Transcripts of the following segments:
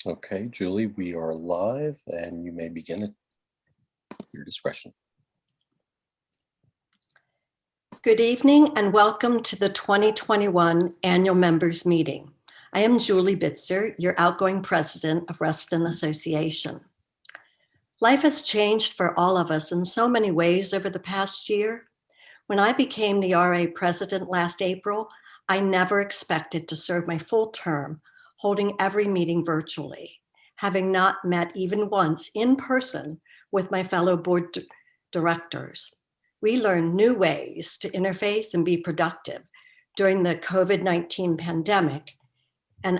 Okay, Julie, we are live and you may begin at your discretion. Good evening and welcome to the 2021 Annual Members Meeting. I am Julie Bitzer, your outgoing president of Reston Association. Life has changed for all of us in so many ways over the past year. When I became the RA president last April, I never expected to serve my full term, holding every meeting virtually, having not met even once in person with my fellow board directors. We learned new ways to interface and be productive during the COVID-19 pandemic and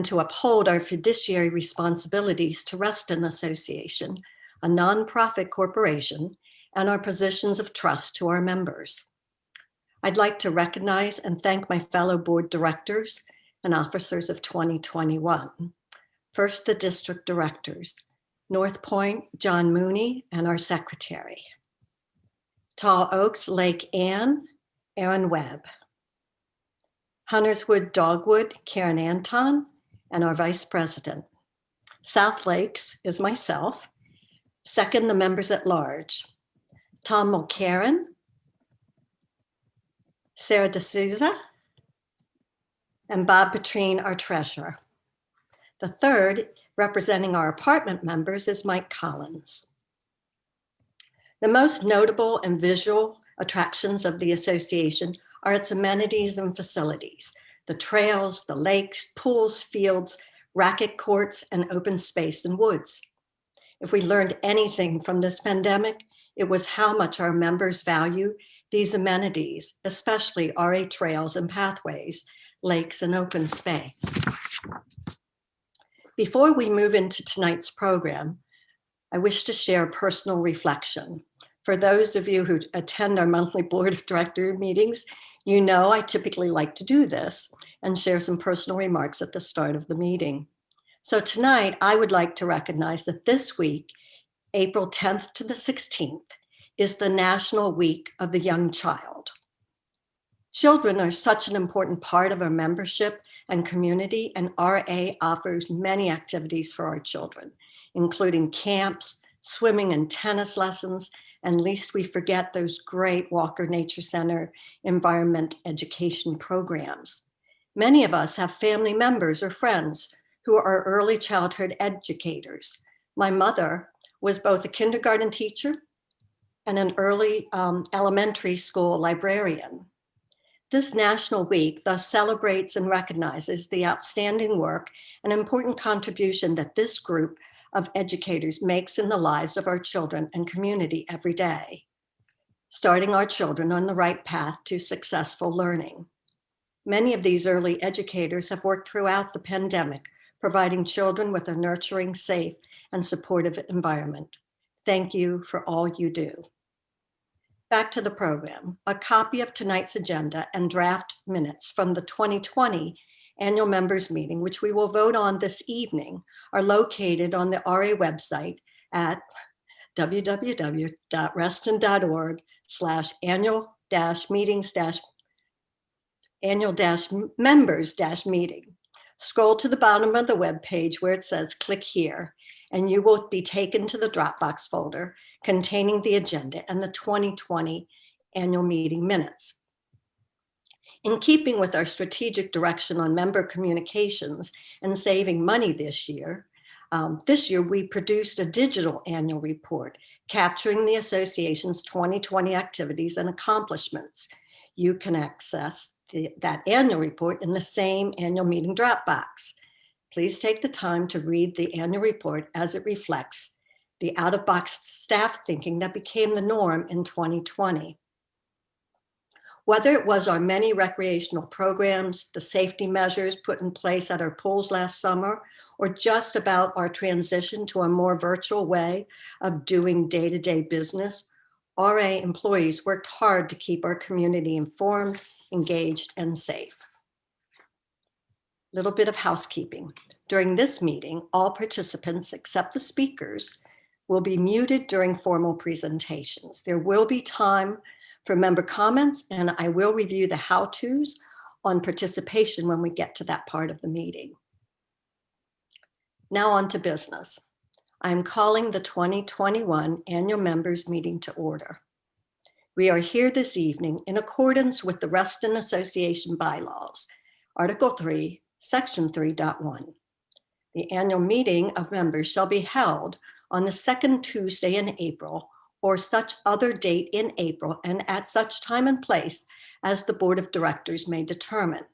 to uphold our fiduciary responsibilities to Reston Association, a nonprofit corporation, and our positions of trust to our members. I'd like to recognize and thank my fellow board directors and officers of 2021. First, the district directors, North Point, John Mooney, and our secretary. Tall Oaks, Lake Ann, Aaron Webb. Hunterswood, Dogwood, Karen Anton, and our vice president. South Lakes is myself. Second, the members at large. Tom Mulcairn, Sarah D'Souza, and Bob Petrine, our treasurer. The third, representing our apartment members, is Mike Collins. The most notable and visual attractions of the association are its amenities and facilities, the trails, the lakes, pools, fields, racket courts, and open space and woods. If we learned anything from this pandemic, it was how much our members value these amenities, especially RA trails and pathways, lakes, and open space. Before we move into tonight's program, I wish to share a personal reflection. For those of you who attend our monthly board of director meetings, you know I typically like to do this and share some personal remarks at the start of the meeting. So tonight, I would like to recognize that this week, April 10th to the 16th, is the National Week of the Young Child. Children are such an important part of our membership and community, and RA offers many activities for our children, including camps, swimming and tennis lessons, and lest we forget those great Walker Nature Center environment education programs. Many of us have family members or friends who are early childhood educators. My mother was both a kindergarten teacher and an early elementary school librarian. This National Week thus celebrates and recognizes the outstanding work and important contribution that this group of educators makes in the lives of our children and community every day, starting our children on the right path to successful learning. Many of these early educators have worked throughout the pandemic, providing children with a nurturing, safe, and supportive environment. Thank you for all you do. Back to the program. A copy of tonight's agenda and draft minutes from the 2020 Annual Members Meeting, which we will vote on this evening, are located on the RA website at www.reston.org/annual-members-meeting. Scroll to the bottom of the web page where it says click here, and you will be taken to the Dropbox folder containing the agenda and the 2020 annual meeting minutes. In keeping with our strategic direction on member communications and saving money this year, we produced a digital annual report capturing the association's 2020 activities and accomplishments. You can access that annual report in the same annual meeting Dropbox. Please take the time to read the annual report as it reflects the out-of-box staff thinking that became the norm in 2020. Whether it was our many recreational programs, the safety measures put in place at our pools last summer, or just about our transition to a more virtual way of doing day-to-day business, RA employees worked hard to keep our community informed, engaged, and safe. Little bit of housekeeping. During this meeting, all participants except the speakers will be muted during formal presentations. There will be time for member comments, and I will review the how-tos on participation when we get to that part of the meeting. Now on to business. I'm calling the 2021 annual members meeting to order. We are here this evening in accordance with the Reston Association bylaws, Article 3, Section 3.1. The annual meeting of members shall be held on the second Tuesday in April or such other date in April and at such time and place as the Board of Directors may determine.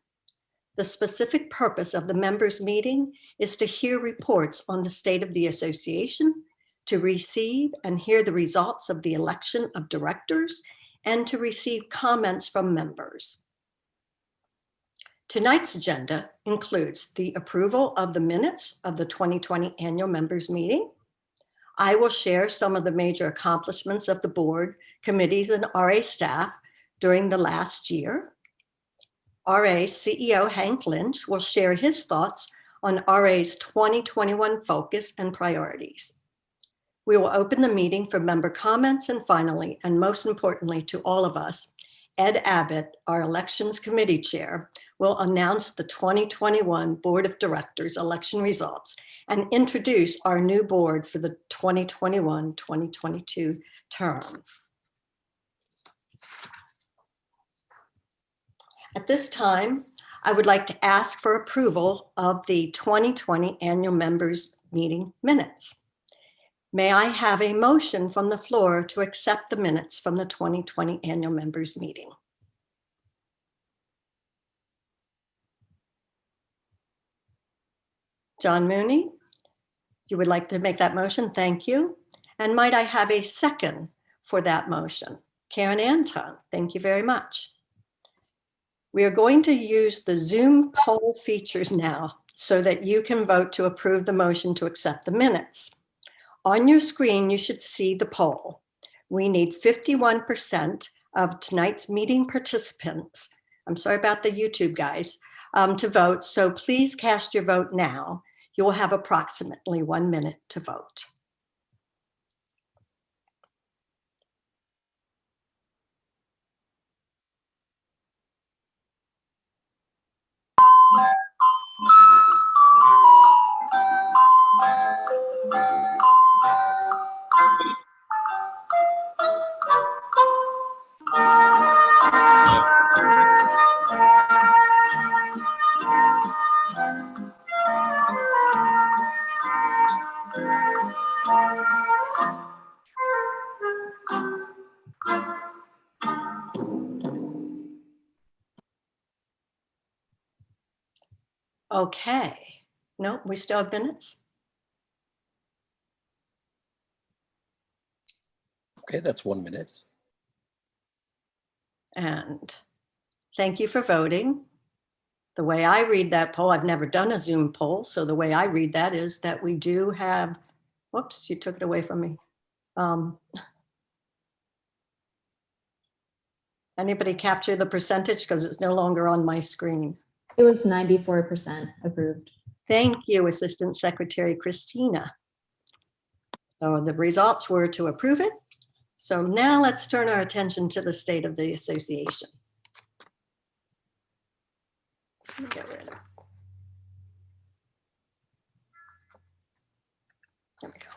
The specific purpose of the members' meeting is to hear reports on the state of the association, to receive and hear the results of the election of directors, and to receive comments from members. Tonight's agenda includes the approval of the minutes of the 2020 annual members meeting. I will share some of the major accomplishments of the board, committees, and RA staff during the last year. RA CEO Hank Lynch will share his thoughts on RA's 2021 focus and priorities. We will open the meeting for member comments, and finally, and most importantly to all of us, Ed Abbott, our Elections Committee Chair, will announce the 2021 Board of Directors election results and introduce our new board for the 2021-2022 term. At this time, I would like to ask for approval of the 2020 annual members meeting minutes. May I have a motion from the floor to accept the minutes from the 2020 annual members meeting? John Mooney, you would like to make that motion? Thank you. And might I have a second for that motion? Karen Anton, thank you very much. We are going to use the Zoom poll features now so that you can vote to approve the motion to accept the minutes. On your screen, you should see the poll. We need 51% of tonight's meeting participants, I'm sorry about the YouTube guys, to vote. So please cast your vote now. You will have approximately 1 minute to vote. Okay, no, we still have minutes. Okay, that's 1 minute. And thank you for voting. The way I read that poll, I've never done a Zoom poll, so the way I read that is that we do have, whoops, you took it away from me. Anybody capture the percentage because it's no longer on my screen? It was 94% approved. Thank you, Assistant Secretary Christina. So the results were to approve it. So now let's turn our attention to the state of the association. Let me get rid of it. There we go.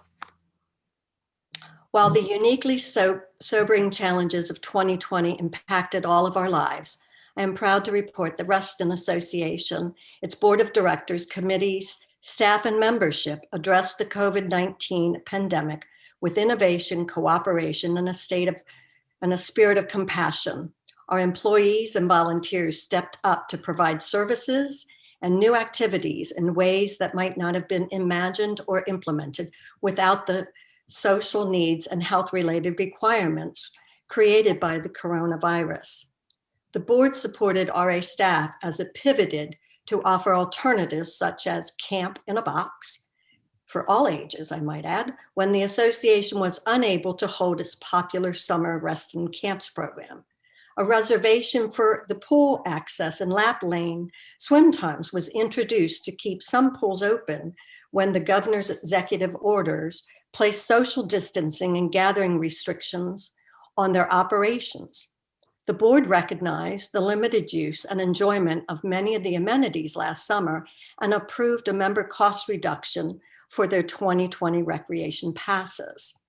While the uniquely sobering challenges of 2020 impacted all of our lives, I am proud to report the Reston Association, its board of directors, committees, staff, and membership addressed the COVID-19 pandemic with innovation, cooperation, and a spirit of compassion. Our employees and volunteers stepped up to provide services and new activities in ways that might not have been imagined or implemented without the social needs and health-related requirements created by the coronavirus. The board supported RA staff as it pivoted to offer alternatives such as camp in a box, for all ages, I might add, when the association was unable to hold its popular summer Reston camps program. A reservation for the pool access and lap lane swim times was introduced to keep some pools open when the governor's executive orders placed social distancing and gathering restrictions on their operations. The board recognized the limited use and enjoyment of many of the amenities last summer and approved a member cost reduction for their 2020 recreation passes.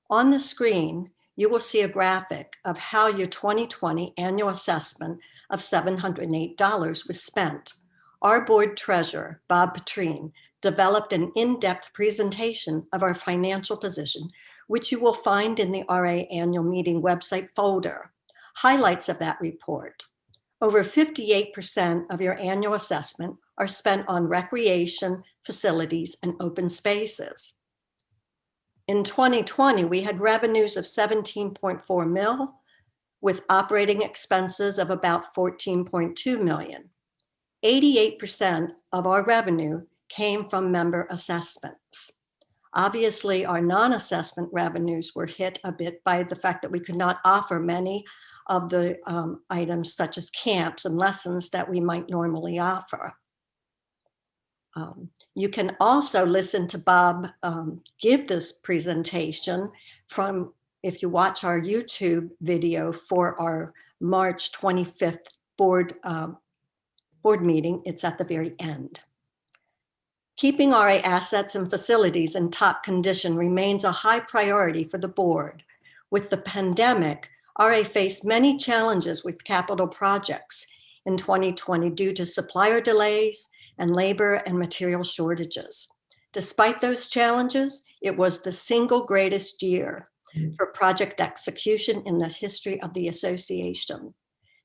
On the screen, you will see a graphic of how your 2020 annual assessment of $708 was spent. Our board treasurer, Bob Petrine, developed an in-depth presentation of our financial position, which you will find in the RA annual meeting website folder. Highlights of that report. Over 58% of your annual assessment are spent on recreation, facilities, and open spaces. In 2020, we had revenues of 17.4 mil with operating expenses of about 14.2 million. 88% of our revenue came from member assessments. Obviously, our non-assessment revenues were hit a bit by the fact that we could not offer many of the items such as camps and lessons that we might normally offer. You can also listen to Bob give this presentation from, if you watch our YouTube video for our March 25th board meeting, it's at the very end. Keeping RA assets and facilities in top condition remains a high priority for the board. With the pandemic, RA faced many challenges with capital projects in 2020 due to supplier delays and labor and material shortages. Despite those challenges, it was the single greatest year for project execution in the history of the association.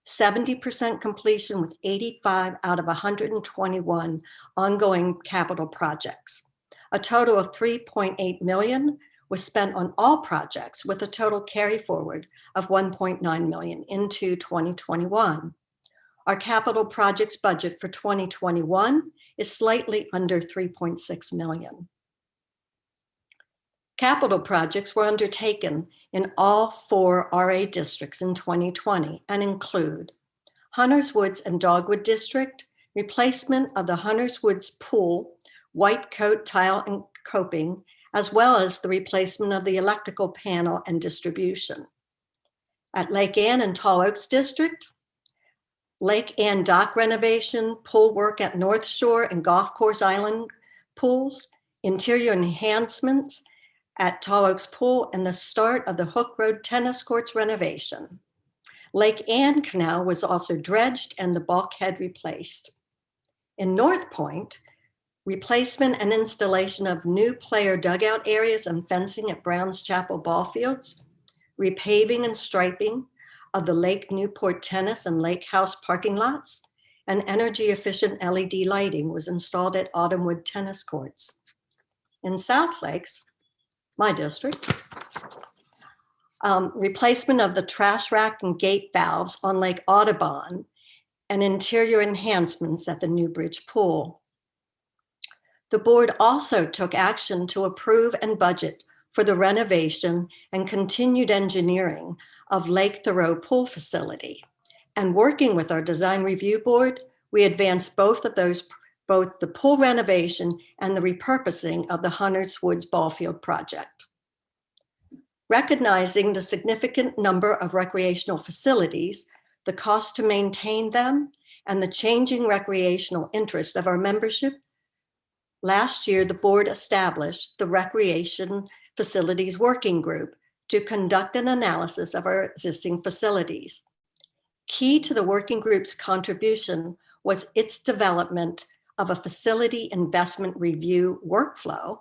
70% completion with 85 out of 121 ongoing capital projects. A total of 3.8 million was spent on all projects with a total carry forward of 1.9 million into 2021. Our capital projects budget for 2021 is slightly under 3.6 million. Capital projects were undertaken in all 4 RA districts in 2020 and include Hunters Woods and Dogwood District, replacement of the Hunters Woods pool, white coat tile and coping, as well as the replacement of the electrical panel and distribution. At Lake Ann and Tall Oaks District, Lake Ann dock renovation, pool work at North Shore and Golf Course Island pools, interior enhancements at Tall Oaks Pool, and the start of the Hook Road tennis courts renovation. Lake Ann Canal was also dredged and the bulkhead replaced. In North Point, replacement and installation of new player dugout areas and fencing at Browns Chapel ball fields, repaving and striping of the Lake Newport tennis and Lake House parking lots, and energy efficient LED lighting was installed at Autumnwood tennis courts. In South Lakes, my district, replacement of the trash rack and gate valves on Lake Audubon and interior enhancements at the Newbridge Pool. The board also took action to approve and budget for the renovation and continued engineering of Lake Thoreau Pool Facility. And working with our design review board, we advanced both the pool renovation and the repurposing of the Hunters Woods Ballfield project. Recognizing the significant number of recreational facilities, the cost to maintain them, and the changing recreational interests of our membership, last year the board established the Recreation Facilities Working Group to conduct an analysis of our existing facilities. Key to the working group's contribution was its development of a facility investment review workflow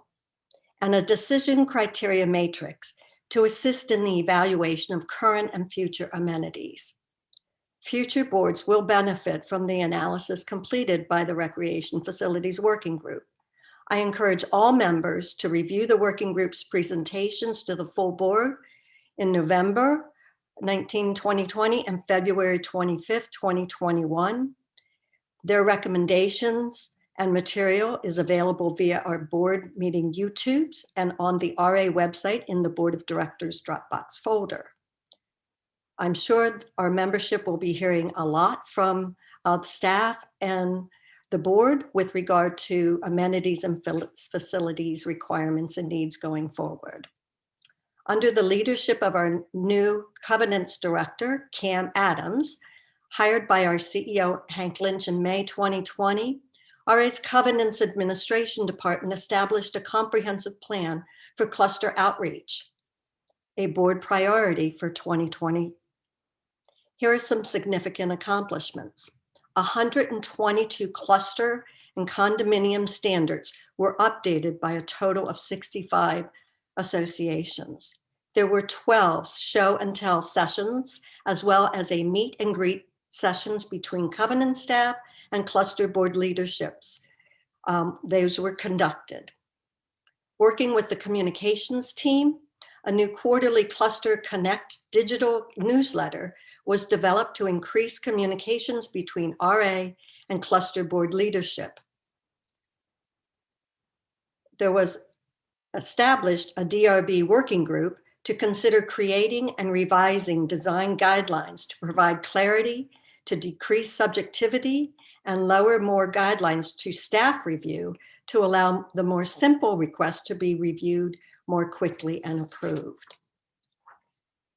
and a decision criteria matrix to assist in the evaluation of current and future amenities. Future boards will benefit from the analysis completed by the Recreation Facilities Working Group. I encourage all members to review the working group's presentations to the full board in November 19, 2020 and February 25th, 2021. Their recommendations and material is available via our board meeting YouTubes and on the RA website in the Board of Directors Dropbox folder. I'm sure our membership will be hearing a lot from the staff and the board with regard to amenities and facilities requirements and needs going forward. Under the leadership of our new Covenants Director, Cam Adams, hired by our CEO, Hank Lynch, in May 2020, RA's Covenants Administration Department established a comprehensive plan for cluster outreach, a board priority for 2020. Here are some significant accomplishments. 122 cluster and condominium standards were updated by a total of 65 associations. There were 12 show and tell sessions, as well as a meet and greet sessions between Covenant staff and cluster board leaderships. Those were conducted. Working with the communications team, a new quarterly Cluster Connect digital newsletter was developed to increase communications between RA and cluster board leadership. There was established a DRB working group to consider creating and revising design guidelines to provide clarity, to decrease subjectivity, and lower more guidelines to staff review to allow the more simple requests to be reviewed more quickly and approved.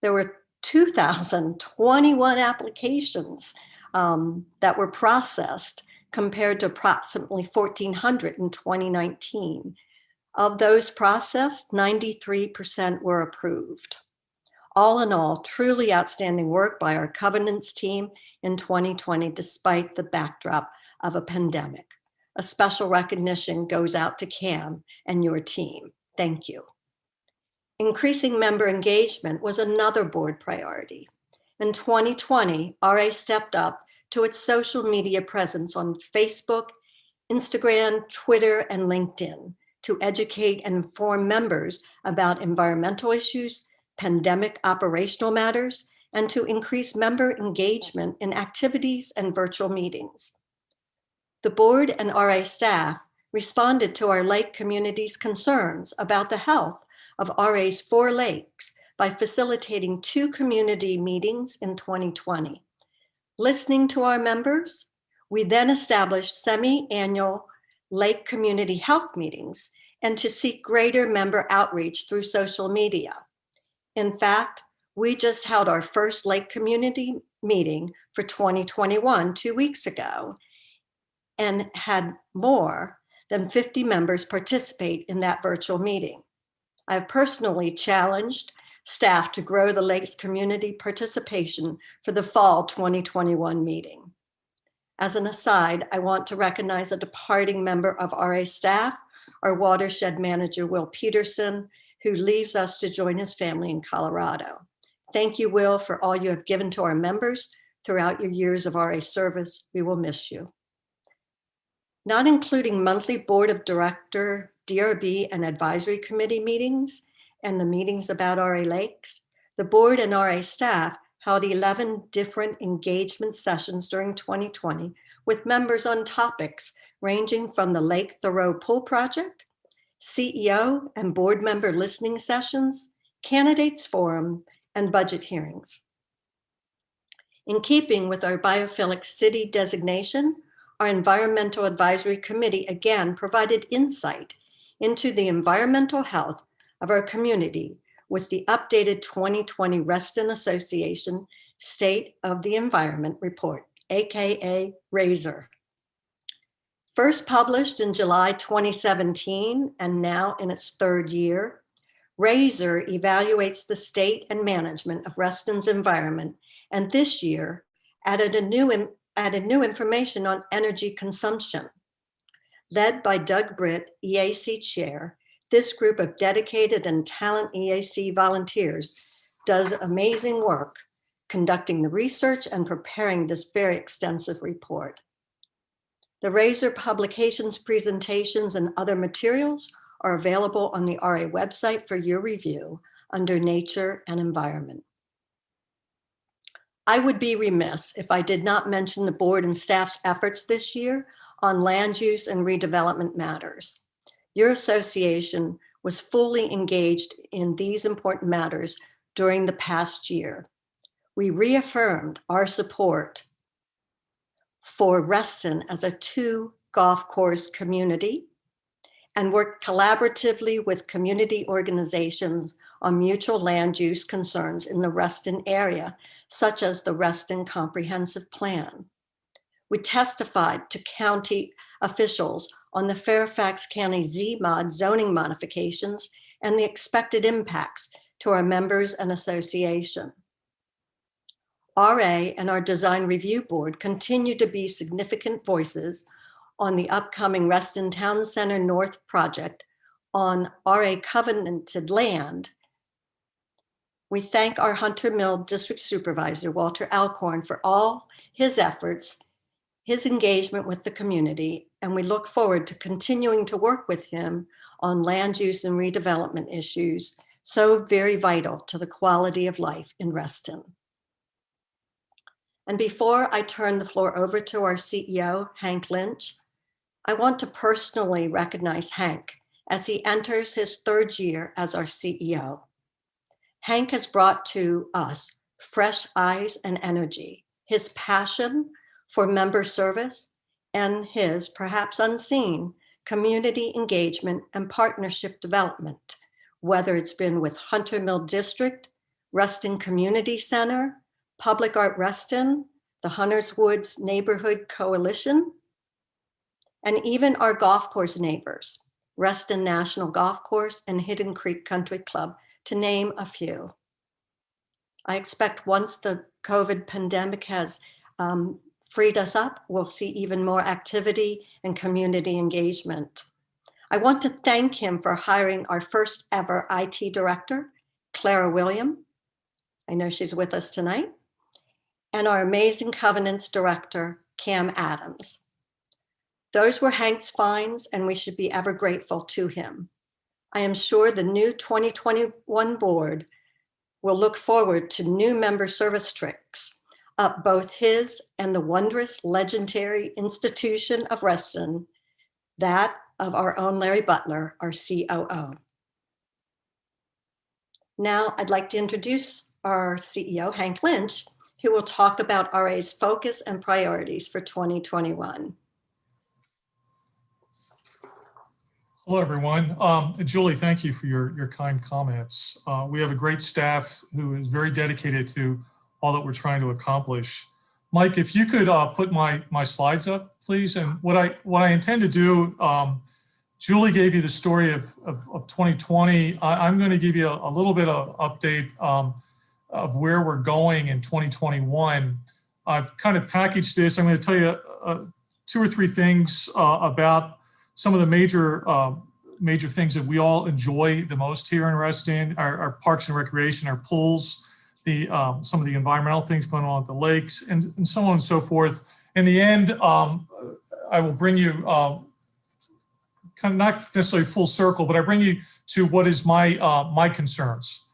There were 2,021 applications that were processed compared to approximately 1,400 in 2019. Of those processed, 93% were approved. All in all, truly outstanding work by our Covenants team in 2020, despite the backdrop of a pandemic. A special recognition goes out to Cam and your team. Thank you. Increasing member engagement was another board priority. In 2020, RA stepped up to its social media presence on Facebook, Instagram, Twitter, and LinkedIn to educate and inform members about environmental issues, pandemic operational matters, and to increase member engagement in activities and virtual meetings. The board and RA staff responded to our lake community's concerns about the health of RA's 4 lakes by facilitating 2 community meetings in 2020. Listening to our members, we then established semi-annual lake community health meetings and to seek greater member outreach through social media. In fact, we just held our first lake community meeting for 2021 2 weeks ago and had more than 50 members participate in that virtual meeting. I've personally challenged staff to grow the lake's community participation for the fall 2021 meeting. As an aside, I want to recognize a departing member of RA staff, our watershed manager, Will Peterson, who leaves us to join his family in Colorado. Thank you, Will, for all you have given to our members throughout your years of RA service. We will miss you. Not including monthly board of director, DRB, and advisory committee meetings and the meetings about RA Lakes, the board and RA staff held 11 different engagement sessions during 2020 with members on topics ranging from the Lake Thoreau Pool Project, CEO and board member listening sessions, candidates forum, and budget hearings. In keeping with our biophilic city designation, our Environmental Advisory Committee again provided insight into the environmental health of our community with the updated 2020 Reston Association State of the Environment Report, AKA RASER. First published in July 2017 and now in its 3rd year, RASER evaluates the state and management of Reston's environment, and this year added new information on energy consumption. Led by Doug Britt, EAC chair, this group of dedicated and talented EAC volunteers does amazing work conducting the research and preparing this very extensive report. The RASER publications, presentations, and other materials are available on the RA website for your review under Nature and Environment. I would be remiss if I did not mention the board and staff's efforts this year on land use and redevelopment matters. Your association was fully engaged in these important matters during the past year. We reaffirmed our support for Reston as a 2 golf course community and worked collaboratively with community organizations on mutual land use concerns in the Reston area, such as the Reston Comprehensive Plan. We testified to county officials on the Fairfax County ZMOD zoning modifications and the expected impacts to our members and association. RA and our Design Review Board continue to be significant voices on the upcoming Reston Town Center North project on RA covenanted land. We thank our Hunter Mill District Supervisor, Walter Alcorn, for all his efforts, his engagement with the community, and we look forward to continuing to work with him on land use and redevelopment issues so very vital to the quality of life in Reston. And before I turn the floor over to our CEO, Hank Lynch, I want to personally recognize Hank as he enters his third year as our CEO. Hank has brought to us fresh eyes and energy, his passion for member service, and his, perhaps unseen, community engagement and partnership development, whether it's been with Hunter Mill District, Reston Community Center, Public Art Reston, the Hunters Woods Neighborhood Coalition, and even our golf course neighbors, Reston National Golf Course and Hidden Creek Country Club, to name a few. I expect once the COVID pandemic has freed us up, we'll see even more activity and community engagement. I want to thank him for hiring our first ever IT director, Clara William. I know she's with us tonight. And our amazing Covenants director, Cam Adams. Those were Hank's finds, and we should be ever grateful to him. I am sure the new 2021 board will look forward to new member service tricks up both his and the wondrous, legendary institution of Reston, that of our own Larry Butler, our COO. Now I'd like to introduce our CEO, Hank Lynch, who will talk about RA's focus and priorities for 2021. Hello, everyone. Julie, thank you for your kind comments. We have a great staff who is very dedicated to all that we're trying to accomplish. Mike, if you could put my slides up, please. And what I intend to do, Julie gave you the story of 2020. I'm going to give you a little bit of update of where we're going in 2021. I've kind of packaged this. I'm going to tell you 2 or 3 things about some of the major things that we all enjoy the most here in Reston, our parks and recreation, our pools, some of the environmental things going on at the lakes, and so on and so forth. In the end, I will bring you kind of not necessarily full circle, but I bring you to what is my concerns.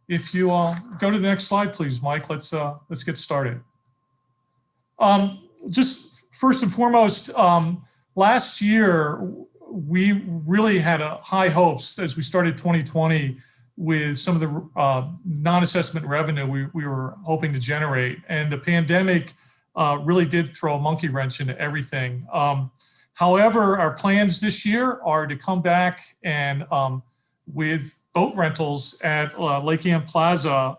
If you go to the next slide, please, Mike, let's get started. Just first and foremost, last year, we really had high hopes as we started 2020 with some of the non-assessment revenue we were hoping to generate. And the pandemic really did throw a monkey wrench into everything. However, our plans this year are to come back and with boat rentals at Lake Ann Plaza,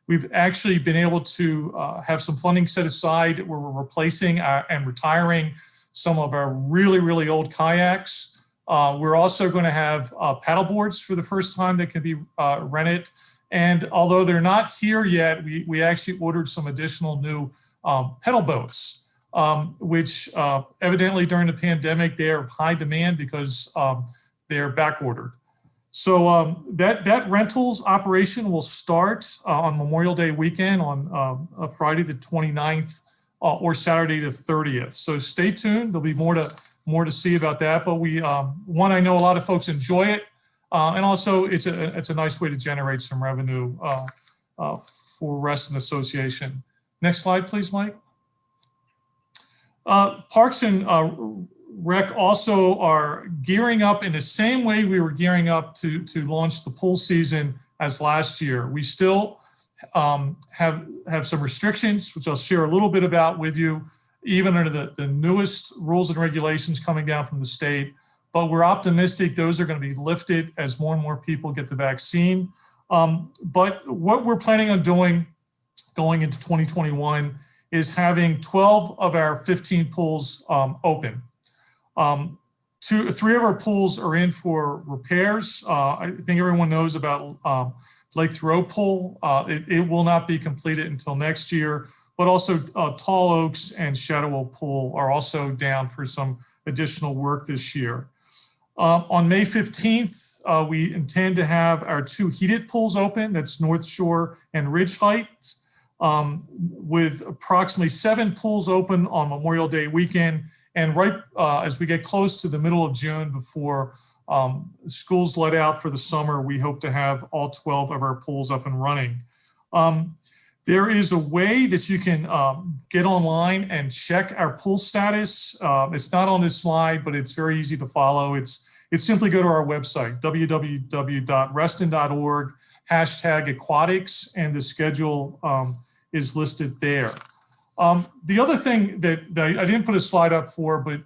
we've actually been able to have some funding set aside where we're replacing and retiring some of our really, really old kayaks. We're also going to have paddle boards for the first time that can be rented. And although they're not here yet, we actually ordered some additional new pedal boats, which evidently during the pandemic, they are of high demand because they're back ordered. So that rentals operation will start on Memorial Day weekend on Friday the 29th or Saturday the 30th. So stay tuned. There'll be more to see about that. But I know a lot of folks enjoy it, and also it's a nice way to generate some revenue for Reston Association. Next slide, please, Mike. Parks and Rec also are gearing up in the same way we were gearing up to launch the pool season as last year. We still have some restrictions, which I'll share a little bit about with you, even under the newest rules and regulations coming down from the state. but we're optimistic those are going to be lifted as more and more people get the vaccine. But what we're planning on doing going into 2021 is having 12 of our 15 pools open. 3 of our pools are in for repairs. I think everyone knows about Lake Thoreau Pool. It will not be completed until next year, but also Tall Oaks and Shadow Pool are also down for some additional work this year. On May 15th, we intend to have our 2 heated pools open. That's North Shore and Ridge Heights, with approximately 7 pools open on Memorial Day weekend. And right as we get close to the middle of June, before schools let out for the summer, we hope to have all 12 of our pools up and running. There is a way that you can get online and check our pool status. It's not on this slide, but it's very easy to follow. It's simply go to our website, www.reston.org, #aquatics, and the schedule is listed there. The other thing that I didn't put a slide up for, but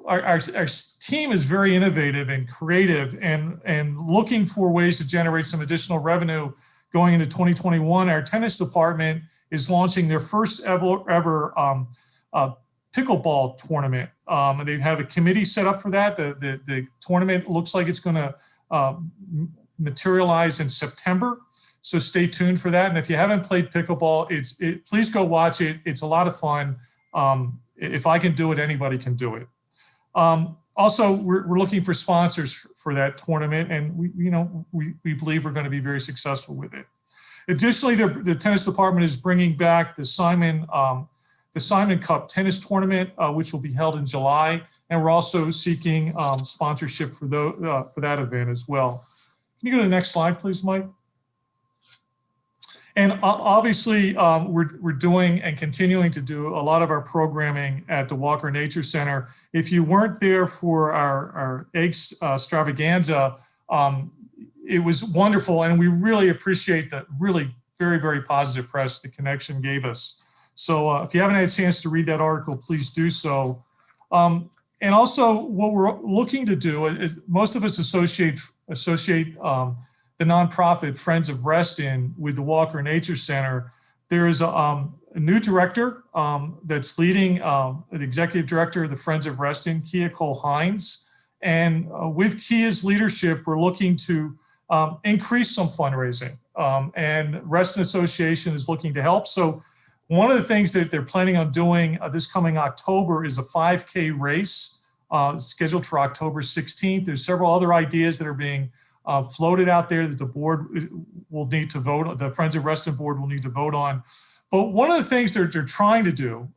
our team is very innovative and creative and looking for ways to generate some additional revenue going into 2021. Our tennis department is launching their first ever pickleball tournament. And they have a committee set up for that. The tournament looks like it's going to materialize in September. So stay tuned for that. And if you haven't played pickleball, please go watch it. It's a lot of fun. If I can do it, anybody can do it. Also, we're looking for sponsors for that tournament, and we believe we're going to be very successful with it. Additionally, the tennis department is bringing back the Simon Cup tennis tournament, which will be held in July, and we're also seeking sponsorship for that event as well. Can you go to the next slide, please, Mike? And obviously, we're doing and continuing to do a lot of our programming at the Walker Nature Center. If you weren't there for our eggs extravaganza, it was wonderful, and we really appreciate the really very, very positive press the Connection gave us. So if you haven't had a chance to read that article, please do so. And also, what we're looking to do is most of us associate the nonprofit Friends of Reston with the Walker Nature Center. There is a new director that's leading, the executive director of the Friends of Reston, Kia Cole-Hines. And with Kia's leadership, we're looking to increase some fundraising. And Reston Association is looking to help. So one of the things that they're planning on doing this coming October is a 5K race scheduled for October 16th. There's several other ideas that are being floated out there that the board will need to vote on, the Friends of Reston board will need to vote on. But one of the things they're trying to do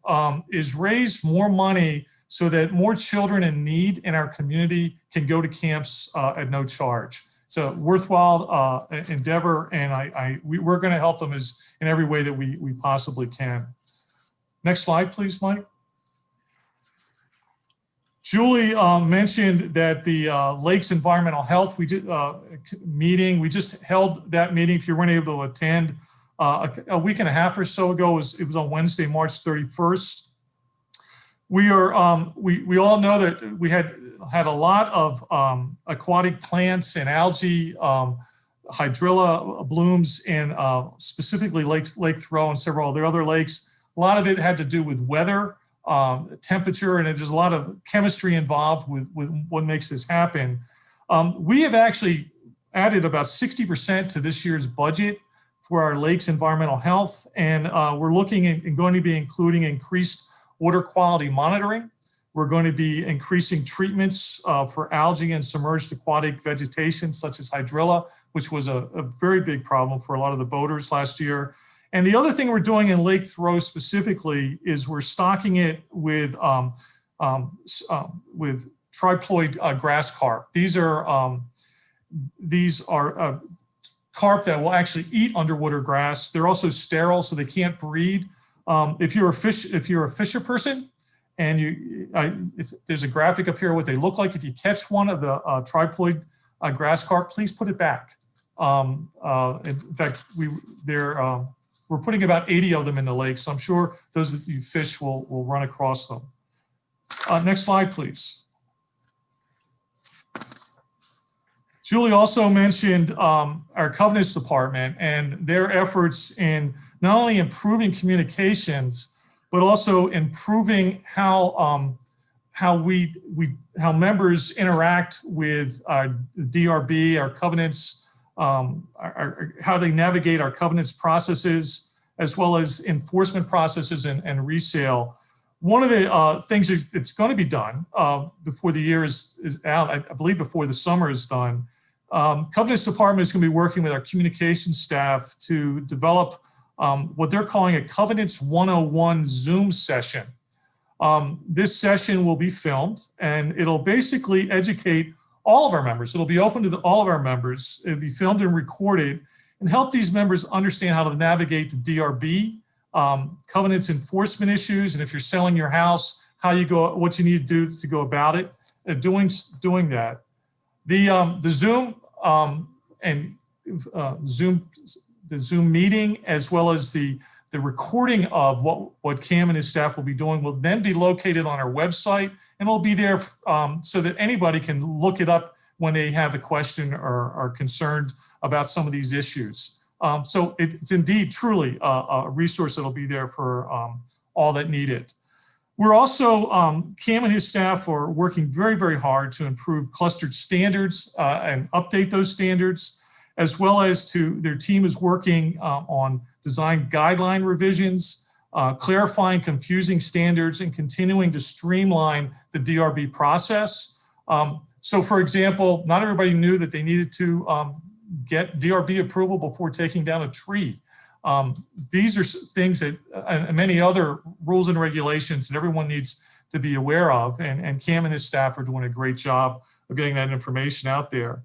is raise more money so that more children in need in our community can go to camps at no charge. It's a worthwhile endeavor, and we're going to help them in every way that we possibly can. Next slide, please, Mike. Julie mentioned that the Lakes Environmental Health meeting, we just held that meeting. If you weren't able to attend a week and a half or so ago, it was on Wednesday, March 31st. We all know that we had a lot of aquatic plants and algae, hydrilla blooms in specifically Lake Thoreau and several other lakes. A lot of it had to do with weather, temperature, and there's a lot of chemistry involved with what makes this happen. We have actually added about 60% to this year's budget for our lakes environmental health, and we're looking and going to be including increased water quality monitoring. We're going to be increasing treatments for algae and submerged aquatic vegetation, such as hydrilla, which was a very big problem for a lot of the boaters last year. And the other thing we're doing in Lake Thoreau specifically is we're stocking it with triploid grass carp. These are carp that will actually eat underwater grass. They're also sterile, so they can't breed. If you're a fisher person, and if there's a graphic up here what they look like, if you catch one of the triploid grass carp, please put it back. In fact, we're putting about 80 of them in the lake, so I'm sure those that you fish will run across them. Next slide, please. Julie also mentioned our covenants department and their efforts in not only improving communications, but also improving how members interact with our DRB, our covenants, how they navigate our covenants processes, as well as enforcement processes and resale. One of the things that's going to be done before the year is out, I believe before the summer is done, Covenants Department is going to be working with our communications staff to develop what they're calling a Covenants 101 Zoom session. This session will be filmed, and it'll basically educate all of our members. It'll be open to all of our members. It'll be filmed and recorded and help these members understand how to navigate the DRB, covenants enforcement issues, and if you're selling your house, how you go, what you need to do to go about it, doing that. The Zoom the Zoom meeting, as well as the recording of what Cam and his staff will be doing, will then be located on our website, and it'll be there so that anybody can look it up when they have a question or are concerned about some of these issues. So it's indeed truly a resource that'll be there for all that need it. We're also, Cam and his staff are working very, very hard to improve clustered standards and update those standards, as well as their team is working on design guideline revisions, clarifying confusing standards, and continuing to streamline the DRB process. So for example, not everybody knew that they needed to get DRB approval before taking down a tree. These are things that, and many other rules and regulations that everyone needs to be aware of, and Cam and his staff are doing a great job of getting that information out there.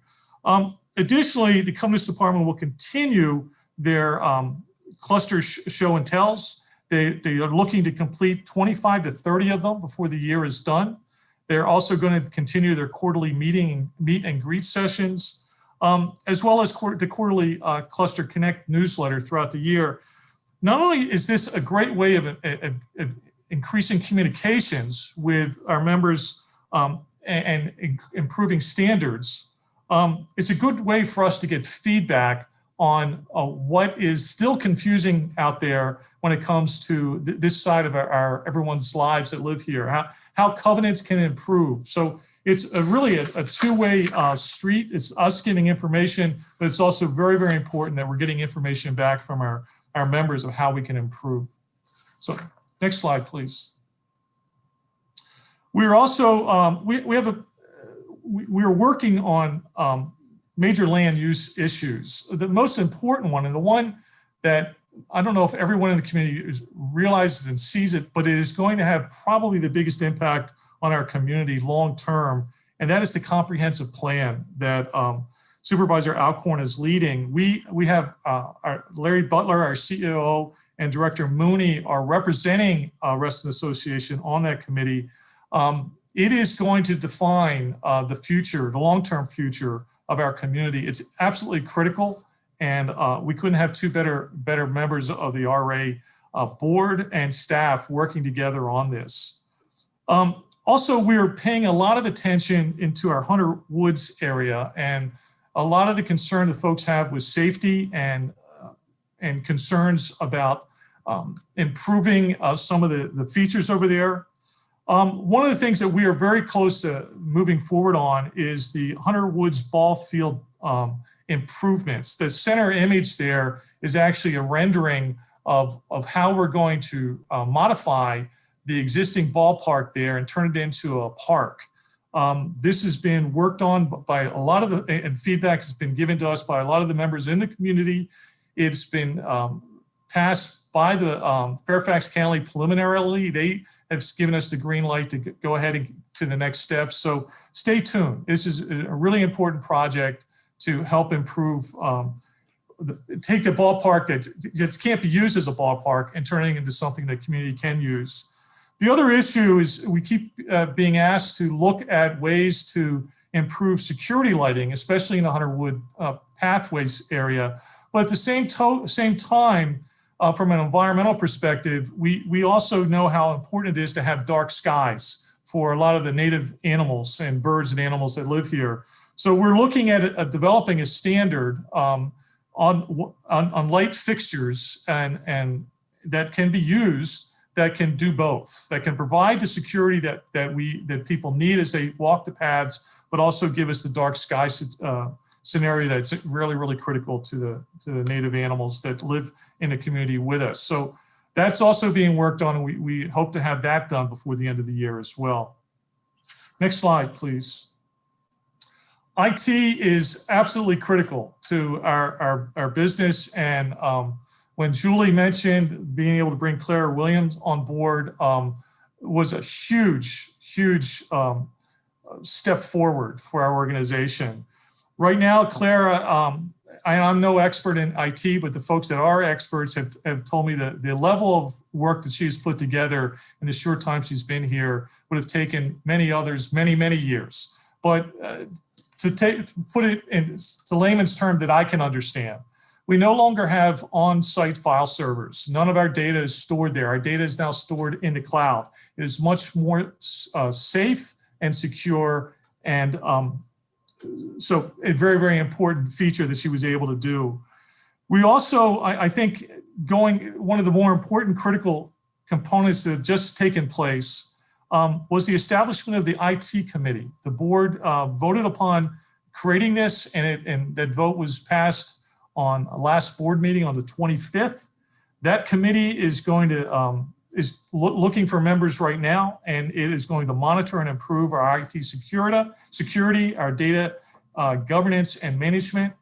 Additionally, the Covenants Department will continue their cluster show and tells. They are looking to complete 25 to 30 of them before the year is done. They're also going to continue their quarterly meet and greet sessions, as well as the quarterly Cluster Connect newsletter throughout the year. Not only is this a great way of increasing communications with our members and improving standards, it's a good way for us to get feedback on what is still confusing out there when it comes to this side of everyone's lives that live here, how covenants can improve. So it's really a two-way street. It's us giving information, but it's also very, very important that we're getting information back from our members of how we can improve. So next slide, please. We're also, we're working on major land use issues. The most important one, and the one that I don't know if everyone in the community realizes and sees it, but it is going to have probably the biggest impact on our community long term, and that is the comprehensive plan that Supervisor Alcorn is leading. We have our Larry Butler, our CEO, and Director Mooney are representing Reston Association on that committee. It is going to define the future, the long-term future of our community. It's absolutely critical, and we couldn't have two better members of the RA board and staff working together on this. Also, we're paying a lot of attention into our Hunter Woods area, and a lot of the concern that folks have with safety and concerns about improving some of the features over there. One of the things that we are very close to moving forward on is the Hunter Woods ball field improvements. The center image there is actually a rendering of how we're going to modify the existing ballpark there and turn it into a park. This has been worked on by a lot of and feedback has been given to us by a lot of the members in the community. It's been passed by the Fairfax County preliminarily. They have given us the green light to go ahead and to the next steps. So stay tuned. This is a really important project to help improve, take the ballpark that can't be used as a ballpark and turning it into something that community can use. The other issue is we keep being asked to look at ways to improve security lighting, especially in the Hunter Wood pathways area. But at the same time, from an environmental perspective, we also know how important it is to have dark skies for a lot of the native animals and birds and animals that live here. So we're looking at developing a standard on light fixtures and that can be used, that can do both, that can provide the security that people need as they walk the paths, but also give us the dark sky scenario that's really, really critical to the native animals that live in the community with us. So that's also being worked on, and we hope to have that done before the end of the year as well. Next slide, please. IT is absolutely critical to our business, and when Julie mentioned being able to bring Clara Williams on board was a huge step forward for our organization. Right now, Clara, I'm no expert in IT, but the folks that are experts have told me that the level of work that she has put together in the short time she's been here would have taken many others many years. But to put it into layman's term that I can understand, we no longer have on-site file servers. None of our data is stored there. Our data is now stored in the cloud. It is much more safe and secure, and so a very important feature that she was able to do. We also, I think, one of the more important critical components that have just taken place was the establishment of the IT committee. The board voted upon creating this, and that vote was passed on a last board meeting on the 25th. That committee is going to looking for members right now, and it is going to monitor and improve our IT security, our data governance and management,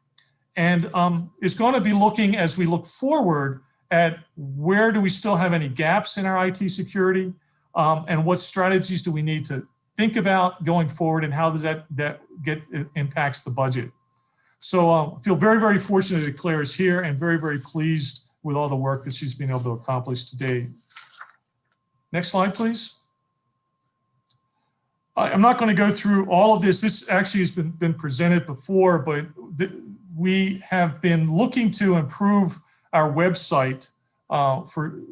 and is going to be looking, as we look forward, at where do we still have any gaps in our IT security, and what strategies do we need to think about going forward, and how does that impacts the budget. So I feel very fortunate that Claire is here, and very pleased with all the work that she's been able to accomplish today. Next slide, please. I'm not going to go through all of this. This actually has been presented before, but we have been looking to improve our website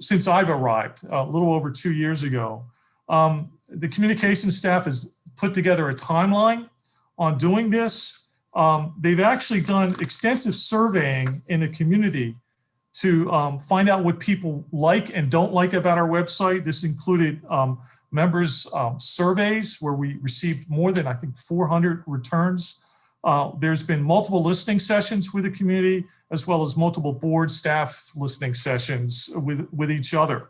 since I've arrived a little over 2 years ago. The communications staff has put together a timeline on doing this. They've actually done extensive surveying in the community to find out what people like and don't like about our website. This included members' surveys, where we received more than, I think, 400 returns. There's been multiple listening sessions with the community, as well as multiple board staff listening sessions with each other.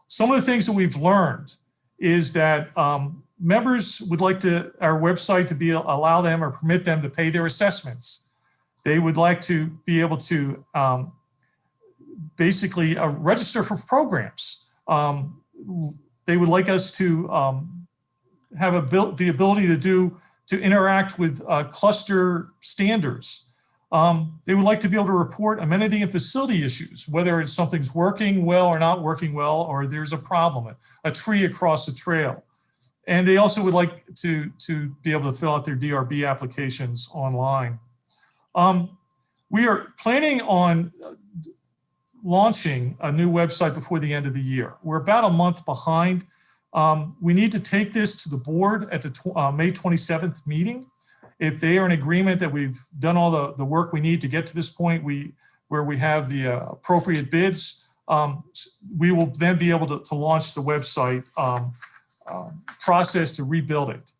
Some of the things that we've learned is that members would like our website to allow them or permit them to pay their assessments. They would like to be able to basically register for programs. They would like us to have the ability to interact with cluster standards. They would like to be able to report amenity and facility issues, whether something's working well or not working well, or there's a problem, a tree across a trail. And they also would like to be able to fill out their DRB applications online. We are planning on launching a new website before the end of the year. We're about a month behind. We need to take this to the board at the May 27th meeting. If they are in agreement that we've done all the work we need to get to this point, where we have the appropriate bids, we will then be able to launch the website process to rebuild it.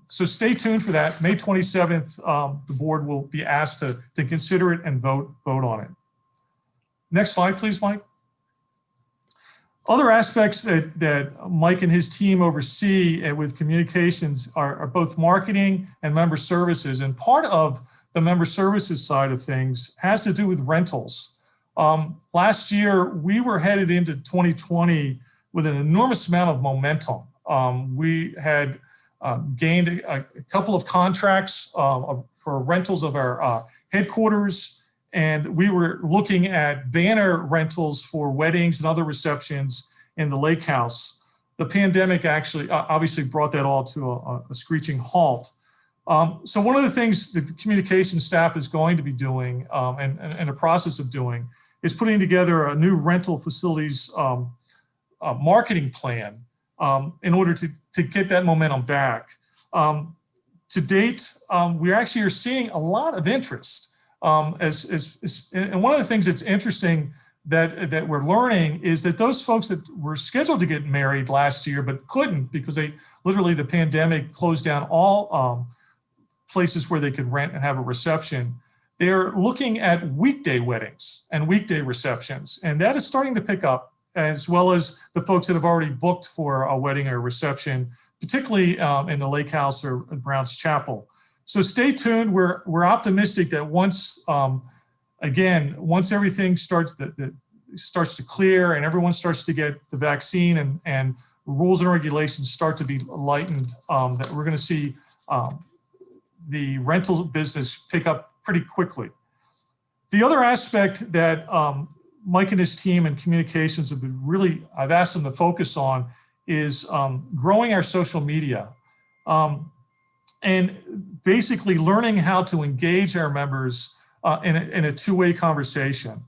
So stay tuned for that. May 27th, the board will be asked to consider it and vote on it. Next slide, please, Mike. Other aspects that Mike and his team oversee with communications are both marketing and member services. And part of the member services side of things has to do with rentals. Last year, we were headed into 2020 with an enormous amount of momentum. We had gained a couple of contracts for rentals of our headquarters. And we were looking at banner rentals for weddings and other receptions in the lake house. The pandemic actually obviously brought that all to a screeching halt. So one of the things that the communication staff is going to be doing and in the process of doing is putting together a new rental facilities marketing plan in order to get that momentum back. To date, we actually are seeing a lot of interest. And one of the things that's interesting that we're learning is that those folks that were scheduled to get married last year but couldn't because the pandemic closed down all places where they could rent and have a reception, they're looking at weekday weddings and weekday receptions. And that is starting to pick up, as well as the folks that have already booked for a wedding or a reception, particularly in the Lake House or Brown's Chapel. So stay tuned. We're optimistic that once everything starts to clear and everyone starts to get the vaccine and rules and regulations start to be lightened, that we're going to see the rental business pick up pretty quickly. The other aspect that Mike and his team and communications have been I've asked them to focus on is growing our social media and basically learning how to engage our members in a two-way conversation.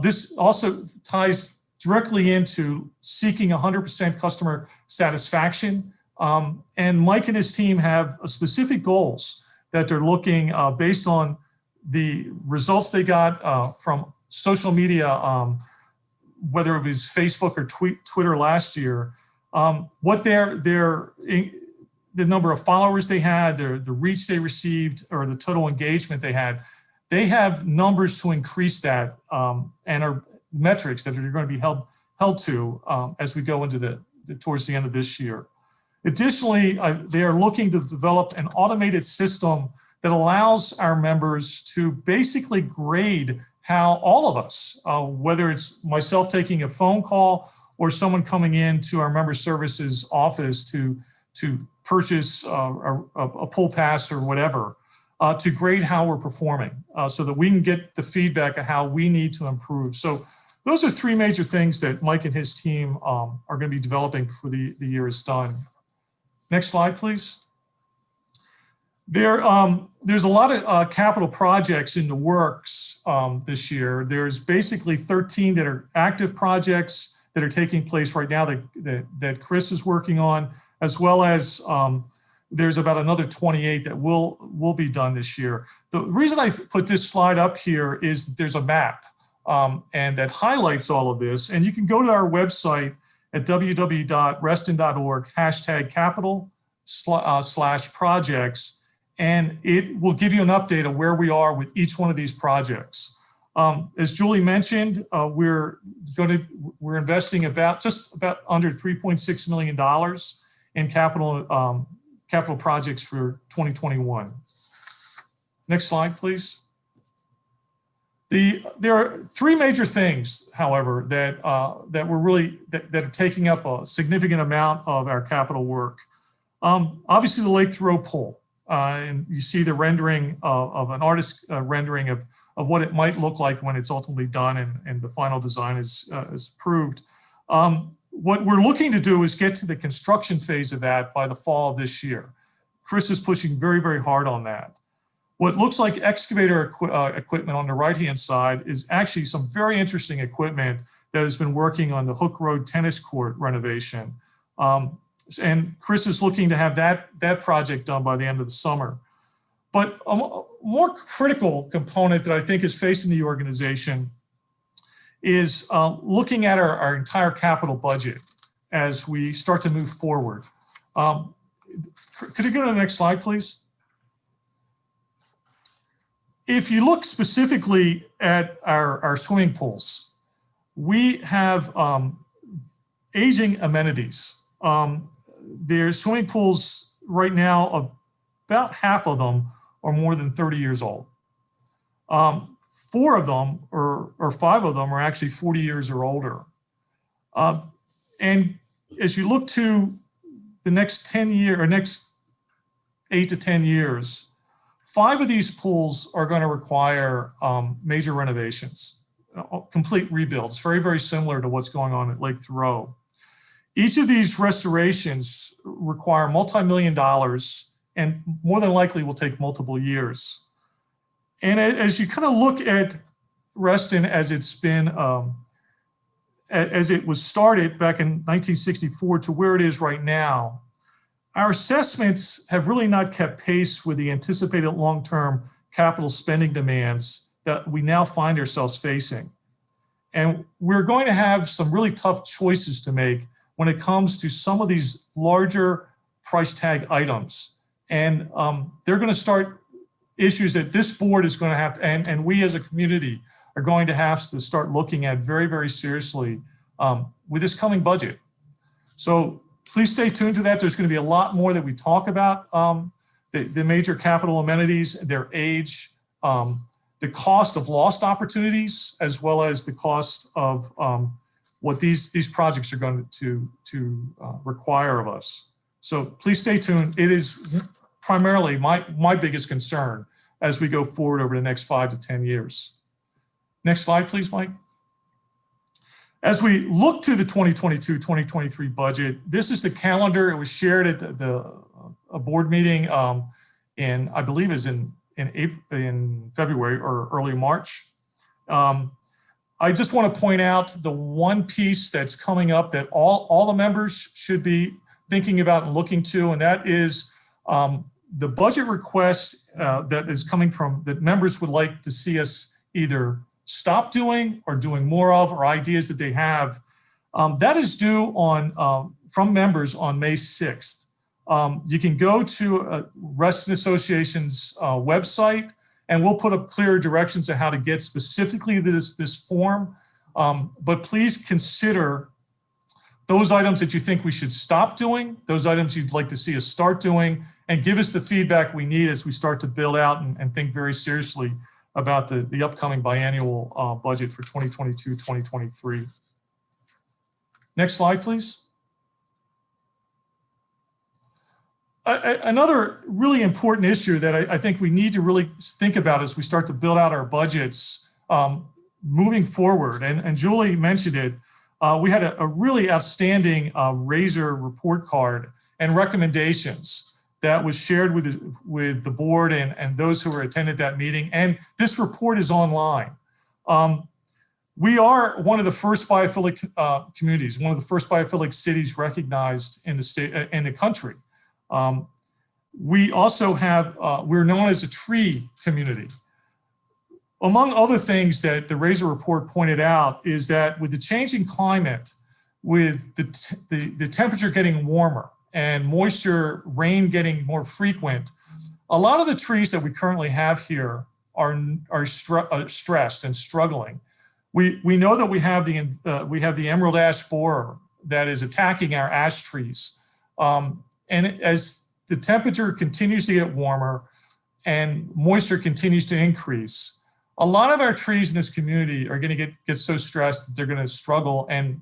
This also ties directly into seeking 100% customer satisfaction. And Mike and his team have specific goals that they're looking based on the results they got from social media, whether it was Facebook or Twitter last year, what the number of followers they had, the reach they received, or the total engagement they had. They have numbers to increase that and are metrics that are going to be held to as we go into towards the end of this year. Additionally, they are looking to develop an automated system that allows our members to basically grade how all of us, whether it's myself taking a phone call or someone coming into our member services office to purchase a pool pass or whatever, to grade how we're performing so that we can get the feedback of how we need to improve. So those are three major things that Mike and his team are going to be developing before the year is done. Next slide, please. There's a lot of capital projects in the works this year. There's basically 13 that are active projects that are taking place right now that Chris is working on, as well as there's about another 28 that will be done this year. The reason I put this slide up here is that there's a map and that highlights all of this. And you can go to our website at www.reston.org #capital/projects, and it will give you an update of where we are with each one of these projects. As Julie mentioned, we're investing just about under $3.6 million in capital projects for 2021. Next slide, please. There are three major things, however, that are taking up a significant amount of our capital work. Obviously, the Lake Thoreau pool, and you see the rendering of an artist's rendering of what it might look like when it's ultimately done and the final design is approved. What we're looking to do is get to the construction phase of that by the fall of this year. Chris is pushing very, very hard on that. What looks like excavator equipment on the right-hand side is actually some very interesting equipment that has been working on the Hook Road tennis court renovation. And Chris is looking to have that project done by the end of the summer. But a more critical component that I think is facing the organization is looking at our entire capital budget as we start to move forward. Could you go to the next slide, please? If you look specifically at our swimming pools, we have aging amenities. There's swimming pools right now, about half of them are more than 30 years old. 4 of them or 5 of them are actually 40 years or older. And as you look to the next 8 to 10 years, 5 of these pools are going to require major renovations, complete rebuilds, very, very similar to what's going on at Lake Thoreau. Each of these restorations require multi-million dollars and more than likely will take multiple years. And as you kind of look at Reston as it's been as it was started back in 1964 to where it is right now, our assessments have really not kept pace with the anticipated long-term capital spending demands that we now find ourselves facing. And we're going to have some really tough choices to make when it comes to some of these larger price tag items. And they're going to start issues that this board is going to have to, and we as a community are going to have to start looking at very, very seriously with this coming budget. So please stay tuned to that. There's going to be a lot more that we talk about the major capital amenities, their age, the cost of lost opportunities, as well as the cost of what these projects are going to require of us. So please stay tuned. It is primarily my biggest concern as we go forward over the next 5 to 10 years. Next slide, please, Mike. As we look to the 2022-2023 budget, this is the calendar. It was shared at a board meeting I believe is in February or early March. I just want to point out the one piece that's coming up that all the members should be thinking about and looking to, and that is the budget request that is coming from that members would like to see us either stop doing or doing more of, or ideas that they have. That is due from members on May 6th. You can go to Reston Association's website, and we'll put up clear directions on how to get specifically this form. But please consider those items that you think we should stop doing, those items you'd like to see us start doing, and give us the feedback we need as we start to build out and think very seriously about the upcoming biannual budget for 2022-2023. Next slide, please. Another really important issue that I think we need to really think about as we start to build out our budgets moving forward, and Julie mentioned it, we had a really outstanding Razor report card and recommendations that was shared with the board and those who were attended that meeting. And this report is online. We are one of the first biophilic communities, one of the first biophilic cities recognized in the state, in the country. We also have, we're known as a tree community. Among other things that the Razor report pointed out is that with the changing climate, with the temperature getting warmer and moisture, rain getting more frequent, a lot of the trees that we currently have here are stressed and struggling. We know that we have the emerald ash borer that is attacking our ash trees. And as the temperature continues to get warmer and moisture continues to increase, a lot of our trees in this community are going to get so stressed that they're going to struggle, and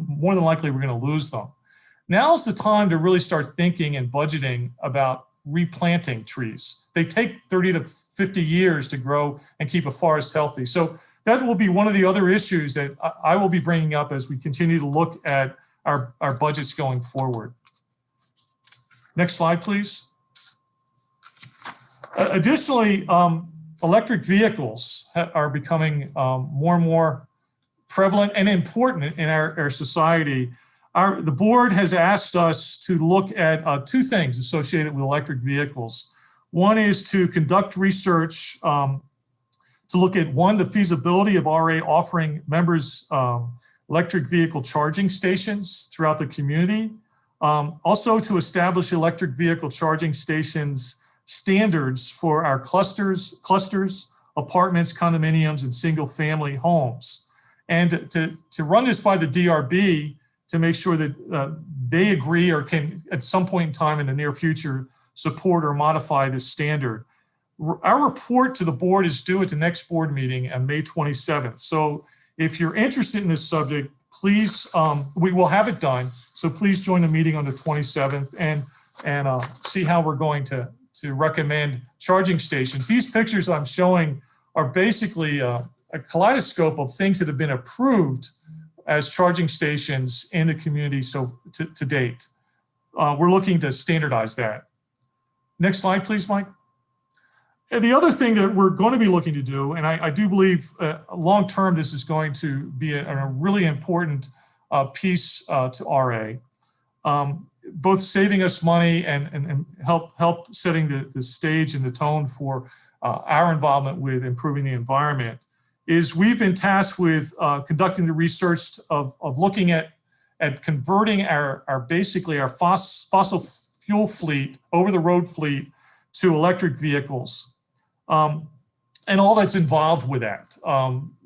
more than likely we're going to lose them. Now is the time to really start thinking and budgeting about replanting trees. They take 30 to 50 years to grow and keep a forest healthy. So that will be one of the other issues that I will be bringing up as we continue to look at our budgets going forward. Next slide, please. Additionally, electric vehicles are becoming more and more prevalent and important in our society. The board has asked us to look at two things associated with electric vehicles. One is to conduct research to look at, one, the feasibility of RA offering members electric vehicle charging stations throughout the community. Also to establish electric vehicle charging stations standards for our clusters, apartments, condominiums, and single family homes. And to run this by the DRB to make sure that they agree or can at some point in time in the near future support or modify this standard. Our report to the board is due at the next board meeting on May 27th. So if you're interested in this subject, please, we will have it done. So please join the meeting on the 27th and see how we're going to recommend charging stations. These pictures I'm showing are basically a kaleidoscope of things that have been approved as charging stations in the community so to date. We're looking to standardize that. Next slide, please, Mike. And the other thing that we're going to be looking to do, and I do believe long-term this is going to be a really important piece to RA, both saving us money and help setting the stage and the tone for our involvement with improving the environment, is we've been tasked with conducting the research of looking at converting our basically our fossil fuel fleet, over the road fleet, to electric vehicles. And all that's involved with that.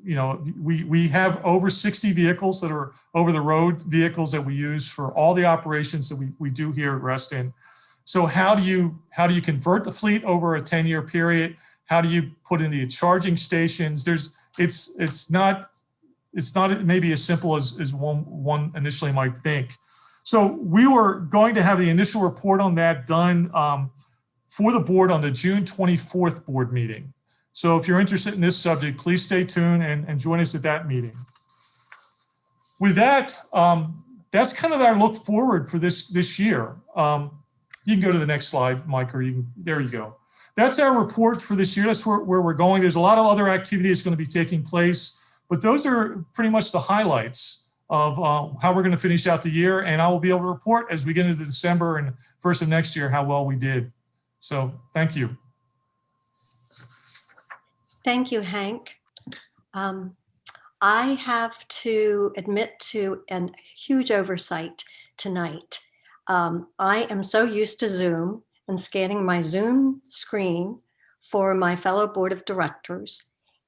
You know, we have over 60 vehicles that are over the road vehicles that we use for all the operations that we do here at Reston. So how do you convert the fleet over a 10-year period? How do you put in the charging stations? It's not maybe as simple as one initially might think. So we were going to have the initial report on that done for the board on the June 24th board meeting. So if you're interested in this subject, please stay tuned and join us at that meeting. With that, that's kind of our look forward for this year. You can go to the next slide, Mike, or there you go. That's our report for this year. That's where we're going. There's a lot of other activity that's going to be taking place, but those are pretty much the highlights of how we're going to finish out the year. And I will be able to report as we get into December and first of next year how well we did. So thank you. Thank you, Hank. I have to admit to a huge oversight tonight. I am so used to Zoom and scanning my Zoom screen for my fellow board of directors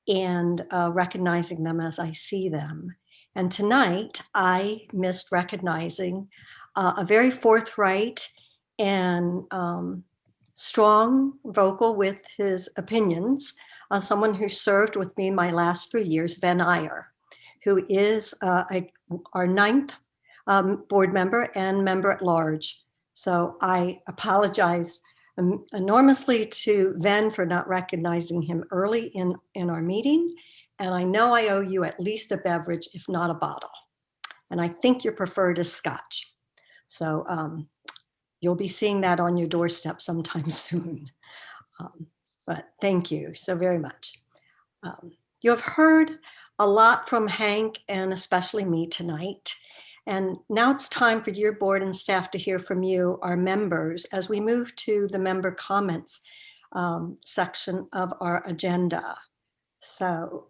and recognizing them as I see them. And tonight I missed recognizing a very forthright and strong vocal with his opinions, someone who served with me my last 3 years, Ben Iyer, who is our 9th board member and member at large. So I apologize enormously to Ven for not recognizing him early in our meeting. And I know I owe you at least a beverage, if not a bottle. And I think your preferred is scotch. So you'll be seeing that on your doorstep sometime soon. But thank you so very much. You have heard a lot from Hank and especially me tonight. And now it's time for your board and staff to hear from you, our members, as we move to the member comments section of our agenda. So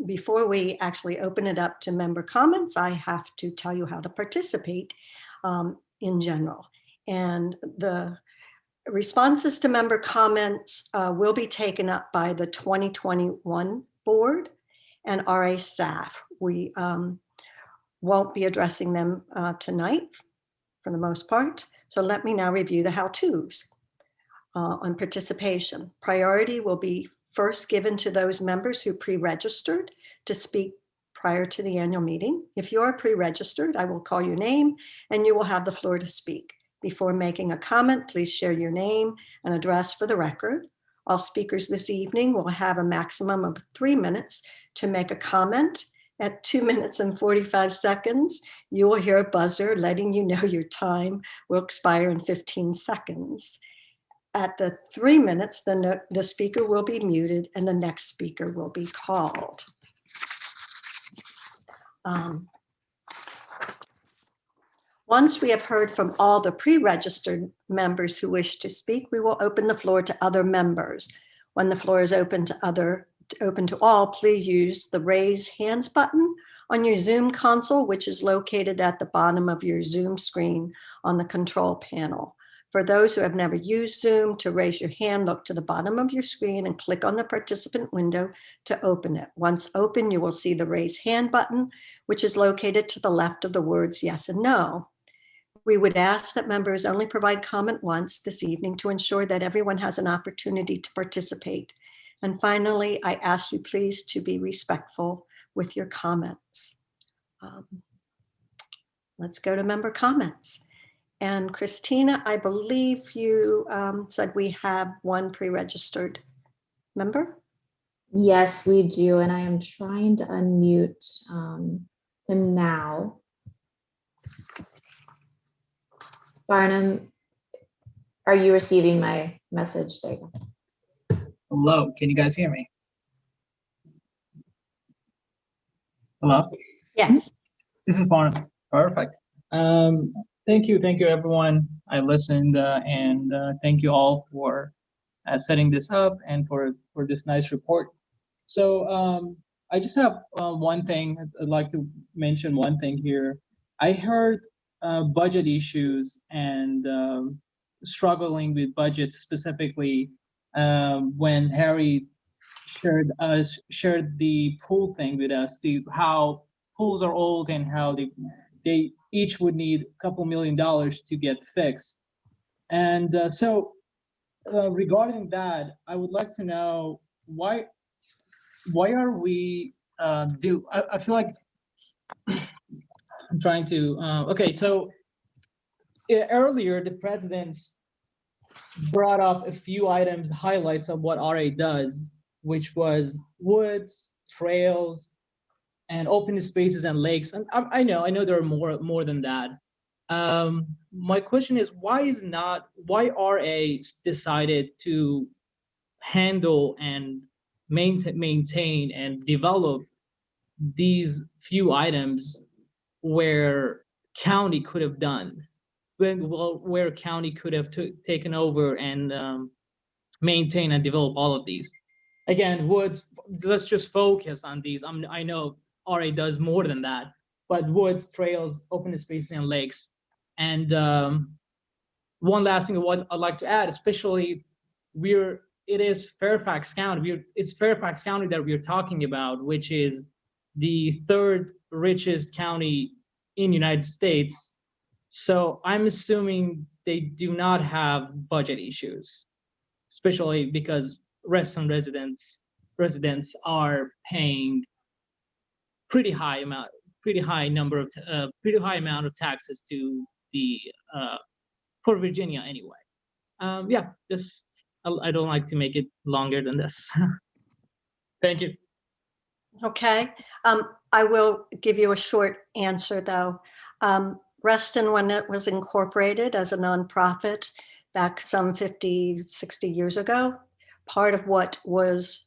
before we actually open it up to member comments, I have to tell you how to participate in general. And the responses to member comments will be taken up by the 2021 board and RA staff. We won't be addressing them tonight for the most part. So let me now review the how-tos on participation. Priority will be first given to those members who pre-registered to speak prior to the annual meeting. If you are pre-registered, I will call your name and you will have the floor to speak. Before making a comment, please share your name and address for the record. All speakers this evening will have a maximum of 3 minutes to make a comment. At 2 minutes and 45 seconds, you will hear a buzzer letting you know your time will expire in 15 seconds. At the 3 minutes, the speaker will be muted and the next speaker will be called. Once we have heard from all the pre-registered members who wish to speak, we will open the floor to other members. When the floor is open to all, please use the raise hands button on your Zoom console, which is located at the bottom of your Zoom screen on the control panel. For those who have never used Zoom, to raise your hand, look to the bottom of your screen and click on the participant window to open it. Once open, you will see the raise hand button, which is located to the left of the words yes and no. We would ask that members only provide comment once this evening to ensure that everyone has an opportunity to participate. And finally, I ask you please to be respectful with your comments. Let's go to member comments. And Christina, I believe you said we have one pre-registered member? Yes, we do. And I am trying to unmute him now. Barnum, are you receiving my message? There you go. Hello, can you guys hear me? Hello? Yes. This is fun. Perfect. Thank you everyone. I listened and thank you all for setting this up and for this nice report. So I just have one thing. I'd like to mention one thing here. I heard budget issues and struggling with budgets specifically when Harry shared the pool thing with us, how pools are old and how they each would need a couple $1,000,000 to get fixed. And so regarding that, I would like to know why are we I feel like I'm trying to okay, so earlier the president brought up a few items, highlights of what RA does, which was woods, trails, and open spaces and lakes. And I know there are more than that. My question is, why RA decided to handle and maintain and develop these few items where county could have done, where county could have taken over and maintain and develop all of these. Again, woods, let's just focus on these. I know RA does more than that, but woods, trails, open spaces, and lakes. And one last thing what I'd like to add, especially it is Fairfax County. It's Fairfax County that we're talking about, which is the third richest county in United States. So I'm assuming they do not have budget issues, especially because Reston residents are paying pretty high amount of taxes to the for Virginia anyway. Yeah, just I don't like to make it longer than this. Thank you. Okay. I will give you a short answer though. Reston, when it was incorporated as a nonprofit back some 50, 60 years ago, part of what was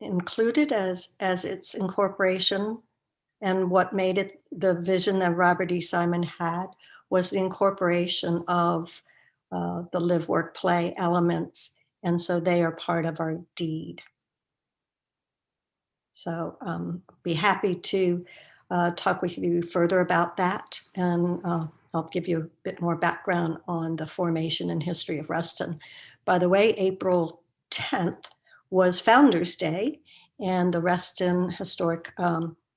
included as its incorporation and what made it the vision that Robert E. Simon had was the incorporation of the live, work, play elements. And so they are part of our deed. So be happy to talk with you further about that. And I'll give you a bit more background on the formation and history of Reston. By the way, April 10th was Founders Day, and the Reston Historic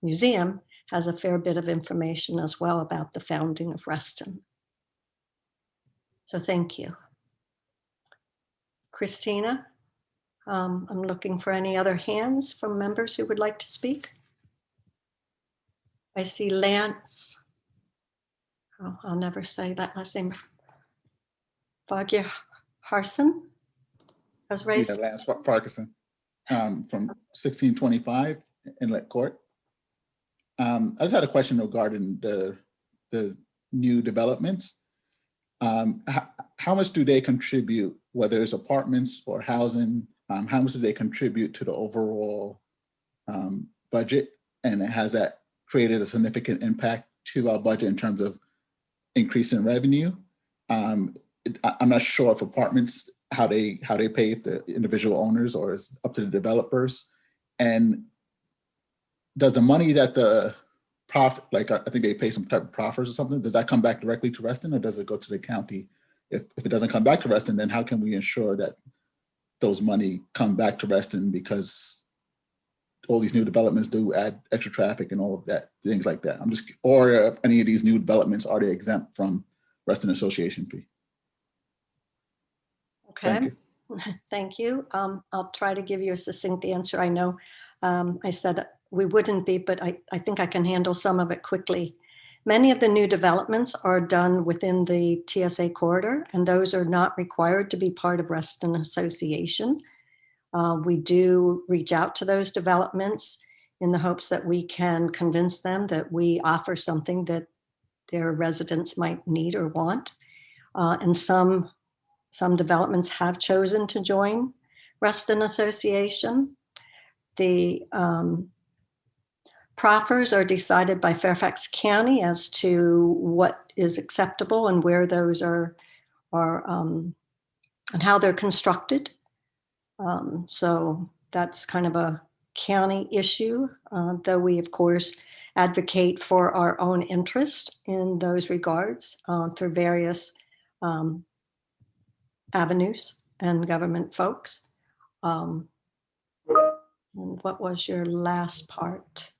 Museum has a fair bit of information as well about the founding of Reston. So thank you. Christina, I'm looking for any other hands from members who would like to speak. I see Lance. Oh, I'll never say that last name. Foggia Harson has raised. Yeah, Lance Farquharson from 1625 Inlet Court. I just had a question regarding the new developments. How much do they contribute, whether it's apartments or housing? How much do they contribute to the overall budget? And has that created a significant impact to our budget in terms of increasing revenue? I'm not sure if apartments, how they pay the individual owners, or it's up to the developers. And does the money that the profit, like I think they pay some type of profits or something, does that come back directly to Reston, or does it go to the county? If it doesn't come back to Reston, then how can we ensure that those money come back to Reston, because all these new developments do add extra traffic and all of that, things like that. Or if any of these new developments, are they exempt from Reston Association fee? Okay. Thank you. Thank you. I'll try to give you a succinct answer. I know I said we wouldn't be, but I think I can handle some of it quickly. Many of the new developments are done within the TSA corridor, and those are not required to be part of Reston Association. We do reach out to those developments in the hopes that we can convince them that we offer something that their residents might need or want. And some some developments have chosen to join Reston Association. The proffers are decided by Fairfax County as to what is acceptable and where those are and how they're constructed. So that's kind of a county issue, though we, of course, advocate for our own interest in those regards through various avenues and government folks. And what was your last part?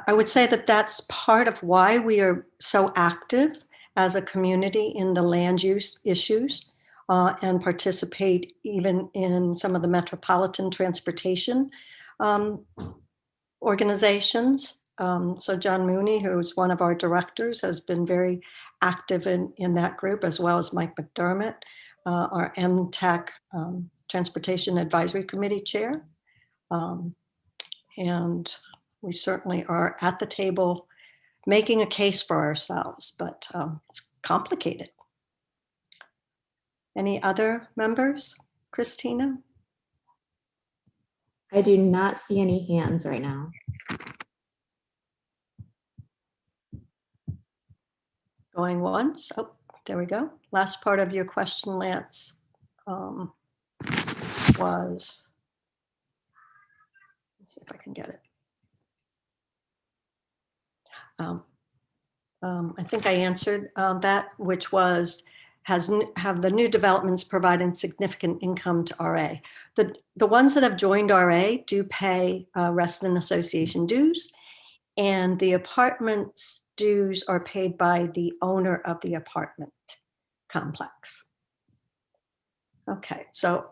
I would say that that's part of why we are so active as a community in the land use issues and participate even in some of the metropolitan transportation organizations. So John Mooney, who's one of our directors, has been very active in that group, as well as Mike McDermott, our MTAC Transportation Advisory Committee chair. And we certainly are at the table making a case for ourselves, but it's complicated. Any other members? Christina? I do not see any hands right now. Going once. Oh, there we go. Last part of your question, Lance, was, let's see if I can get it. I think I answered that, which was, have the new developments provided significant income to RA? The ones that have joined RA do pay Reston Association dues, and the apartments dues are paid by the owner of the apartment complex. Okay, so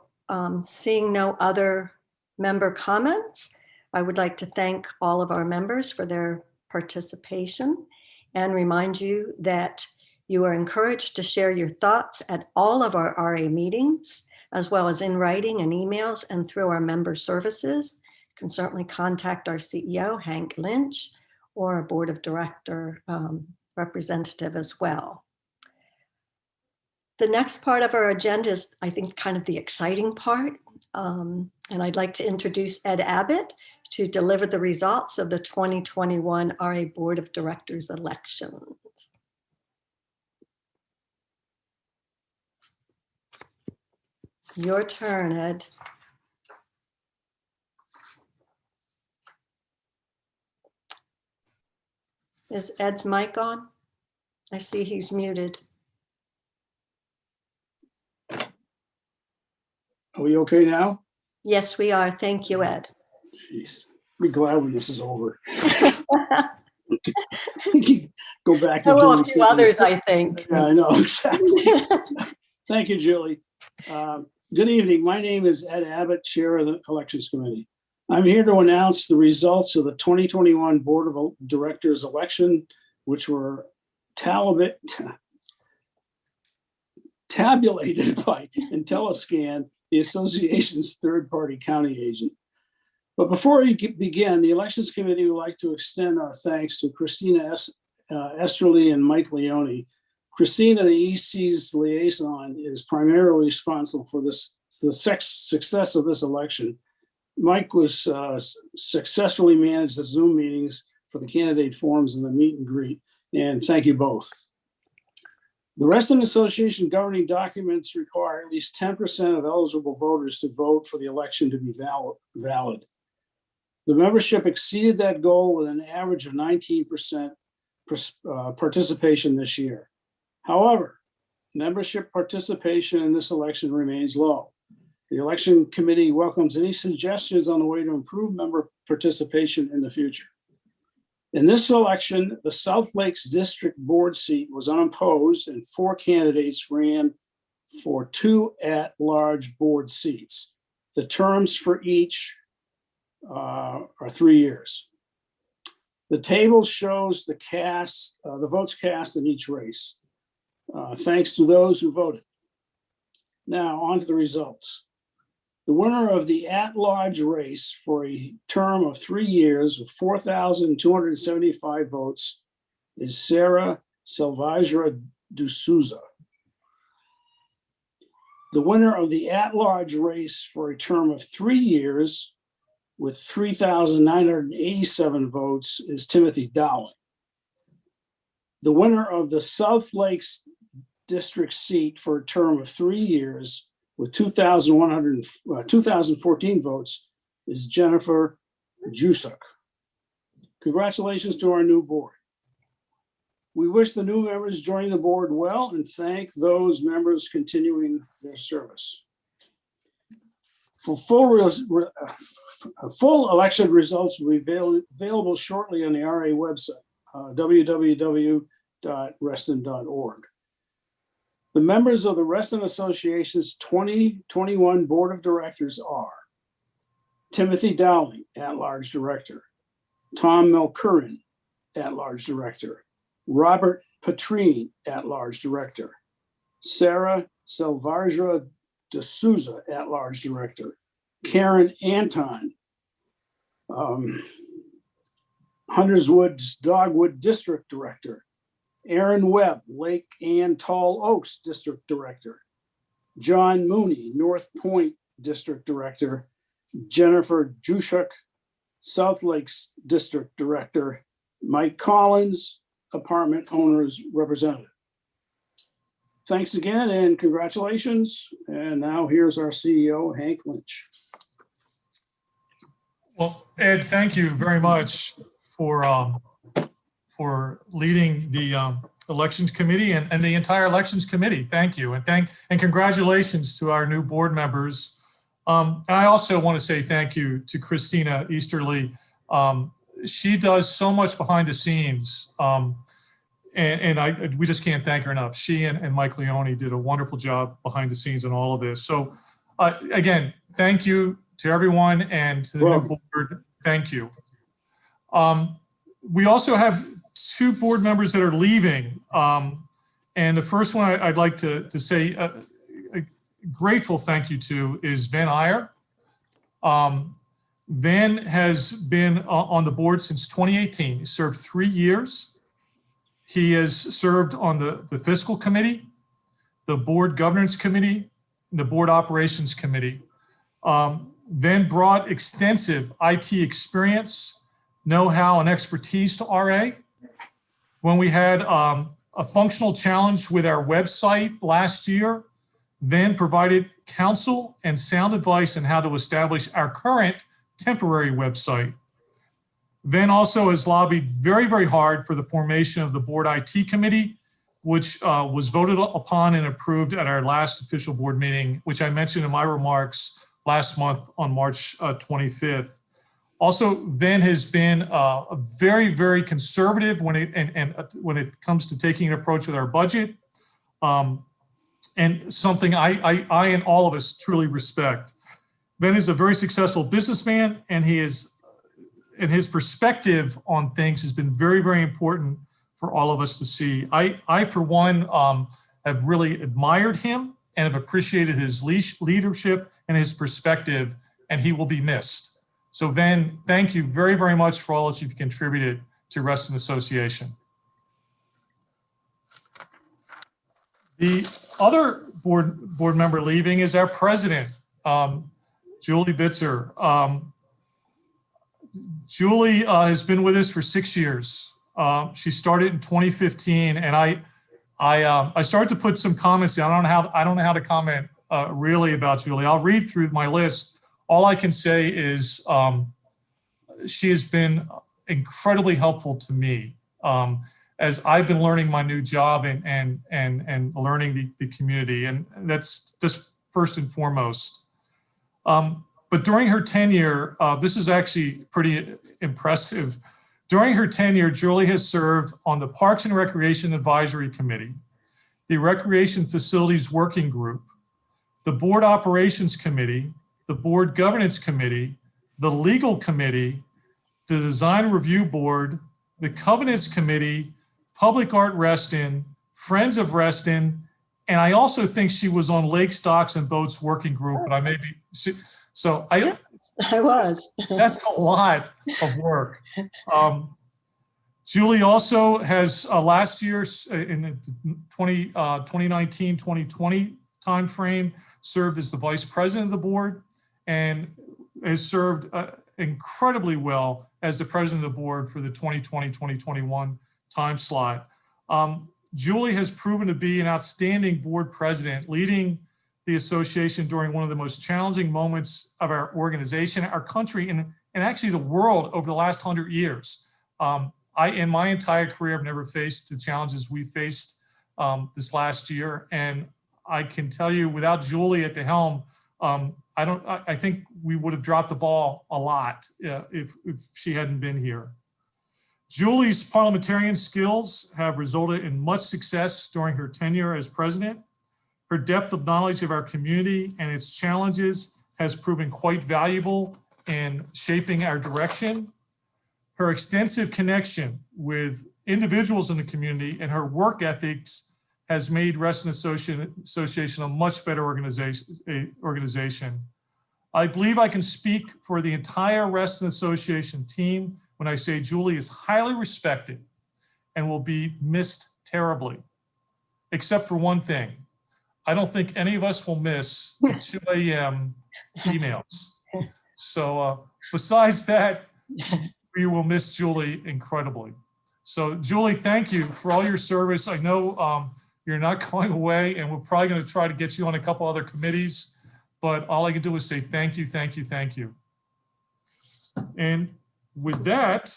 seeing no other member comments, I would like to thank all of our members for their participation and remind you that you are encouraged to share your thoughts at all of our RA meetings, as well as in writing and emails and through our member services. You can certainly contact our CEO, Hank Lynch, or a board of director representative as well. The next part of our agenda is, I think, kind of the exciting part. And I'd like to introduce Ed Abbott to deliver the results of the 2021 RA Board of Directors elections. Your turn, Ed. Is Ed's mic on? I see he's muted. Are we okay now? Yes, we are. Thank you, Ed. Jeez, be glad when this is over. Go back to Hello, doing a few others, I think. Yeah, I know, exactly. Thank you, Julie. Good evening. My name is Ed Abbott, Chair of the Elections Committee. I'm here to announce the results of the 2021 Board of Directors election, which were tabulated by IntelliScan, the association's third-party county agent. But before we begin, the Elections Committee would like to extend our thanks to Christina Esterly and Mike Leone. Christina, the EC's liaison, is primarily responsible for the success of this election. Mike was successfully managed the Zoom meetings for the candidate forums and the meet and greet, and thank you both. The Reston Association governing documents require at least 10% of eligible voters to vote for the election to be valid. The membership exceeded that goal with an average of 19% participation this year. However, membership participation in this election remains low. The election committee welcomes any suggestions on the way to improve member participation in the future. In this election, the South Lakes District Board seat was unopposed and 4 candidates ran for 2 at-large board seats. The terms for each are 3 years. The table shows the votes cast in each race. Thanks to those who voted. Now on to the results. The winner of the at-large race for a term of 3 years with 4,275 votes is Sarah Selvagera D'Souza. The winner of the at-large race for a term of 3 years with 3,987 votes is Timothy Dowling. The winner of the South Lakes District seat for a term of 3 years with 2,014 votes is Jennifer Jusuk. Congratulations to our new board. We wish the new members joining the board well and thank those members continuing their service. For full election results will be available shortly on the RA website, www.reston.org. The members of the Reston Association's 2021 Board of Directors are Timothy Dowling, at-large director, Tom Melcurin, at-large director, Robert Petrine, at-large director, Sarah Selvagera D'Souza, at-large director, Karen Anton, Hunters Woods Dogwood District Director, Aaron Webb, Lake Ann Tall Oaks District Director, John Mooney, North Point District Director, Jennifer Jushuk, South Lakes District Director, Mike Collins, Apartment Owners Representative. Thanks again and congratulations. And now here's our CEO, Hank Lynch. Well, Ed, thank you very much for leading the elections committee and the entire elections committee. Thank you, and congratulations to our new board members. I also want to say thank you to Christina Easterly. She does so much behind the scenes, and we just can't thank her enough. She and Mike Leone did a wonderful job behind the scenes in all of this. So again, thank you to everyone, and to the new board, thank you. We also have 2 board members that are leaving. And the first one I'd like to say a grateful thank you to is Van Iyer. Van has been on the board since 2018. He served 3 years. He has served on the fiscal committee, the board governance committee, and the board operations committee. Van brought extensive IT experience, know-how, and expertise to RA. When we had a functional challenge with our website last year, Van provided counsel and sound advice on how to establish our current temporary website. Van also has lobbied very, very hard for the formation of the board IT committee, which was voted upon and approved at our last official board meeting, which I mentioned in my remarks last month on March 25th. Also, Van has been very, very conservative when it comes to taking an approach with our budget, and something I and all of us truly respect. Van is a very successful businessman, and his perspective on things has been very, very important for all of us to see. I for one, have really admired him and have appreciated his leadership and his perspective, and he will be missed. So Van, thank you very, very much for all that you've contributed to Reston Association. The other board member leaving is our president, Julie Bitzer. Julie has been with us for 6 years. She started in 2015, and I started to put some comments down. I don't know how to comment really about Julie. I'll read through my list. All I can say is she has been incredibly helpful to me as I've been learning my new job and learning the community, and that's just first and foremost. But during her tenure, this is actually pretty impressive. During her tenure, Julie has served on the Parks and Recreation Advisory Committee, the Recreation Facilities Working Group, the Board Operations Committee, the Board Governance Committee, the Legal Committee, the Design Review Board, the Covenants Committee, Public Art Reston, Friends of Reston, and I also think she was on Lake Stocks and Boats Working Group, but I may be, so Yes, I was. that's a lot of work. Julie also has last year in the 2019-2020 timeframe served as the vice president of the board and has served incredibly well as the president of the board for the 2020-2021 time slot. Julie has proven to be an outstanding board president, leading the association during one of the most challenging moments of our organization, our country, and actually the world over the last 100 years. In my entire career, I've never faced the challenges we faced this last year. And I can tell you, without Julie at the helm, I think we would have dropped the ball a lot if she hadn't been here. Julie's parliamentarian skills have resulted in much success during her tenure as president. Her depth of knowledge of our community and its challenges has proven quite valuable in shaping our direction. Her extensive connection with individuals in the community and her work ethics has made Reston Association a much better organization. I believe I can speak for the entire Reston Association team when I say Julie is highly respected and will be missed terribly, except for one thing. I don't think any of us will miss the 2 a.m. emails. So besides that, we will miss Julie incredibly. So Julie, thank you for all your service. I know you're not going away, and we're probably going to try to get you on a couple other committees, but all I can do is say thank you, thank you, thank you. And with that,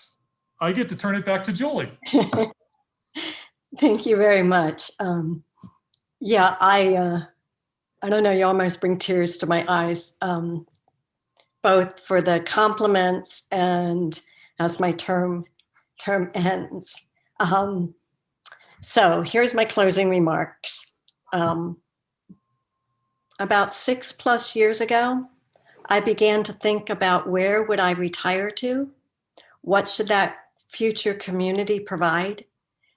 I get to turn it back to Julie. Thank you very much. Yeah, I don't know, you almost bring tears to my eyes, both for the compliments and as my term ends. So here's my closing remarks. About 6+ years ago, I began to think about where would I retire to? What should that future community provide?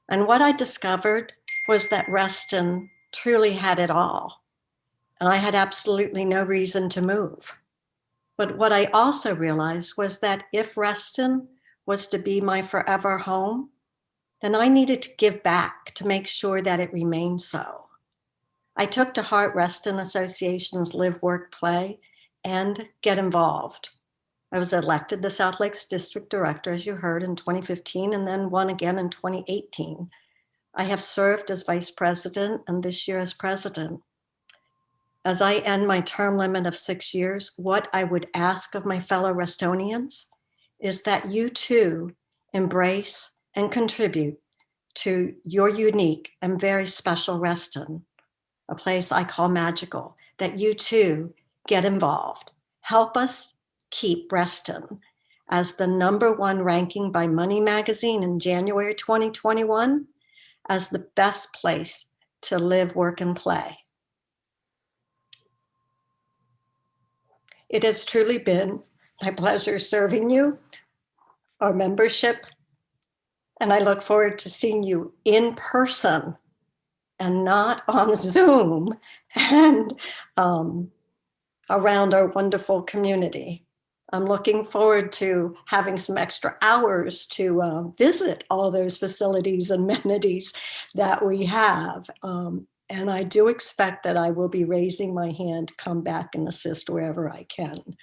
And what I discovered was that Reston truly had it all. And I had absolutely no reason to move. But what I also realized was that if Reston was to be my forever home, then I needed to give back to make sure that it remained so. I took to heart Reston Association's Live, Work, Play, and Get Involved. I was elected the South Lakes District Director, as you heard, in 2015, and then won again in 2018. I have served as Vice President and this year as President. As I end my term limit of 6 years, what I would ask of my fellow Restonians is that you too embrace and contribute to your unique and very special Reston, a place I call magical, that you too get involved. Help us keep Reston as the #1 ranking by Money Magazine in January 2021 as the best place to live, work, and play. It has truly been my pleasure serving you, our membership, and I look forward to seeing you in person and not on Zoom and around our wonderful community. I'm looking forward to having some extra hours to visit all those facilities and amenities that we have. And I do expect that I will be raising my hand to come back and assist wherever I can.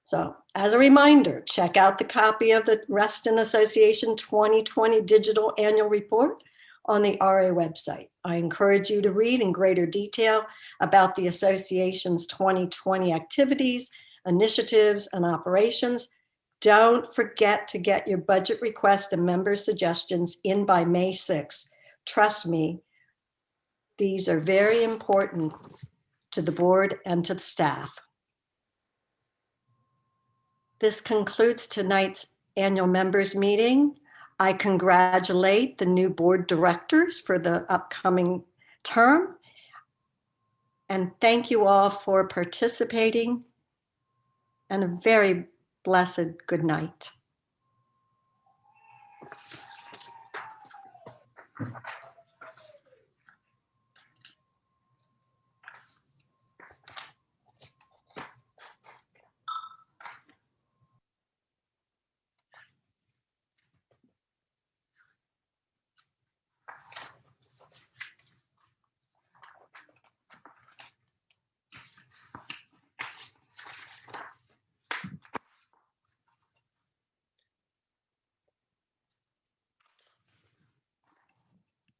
So as a reminder, check out the copy of the Reston Association 2020 Digital Annual Report on the RA website. I encourage you to read in greater detail about the association's 2020 activities, initiatives, and operations. Don't forget to get your budget request and member suggestions in by May 6th. Trust me, these are very important to the board and to the staff. This concludes tonight's annual members meeting. I congratulate the new board directors for the upcoming term. And thank you all for participating, and a very blessed good night.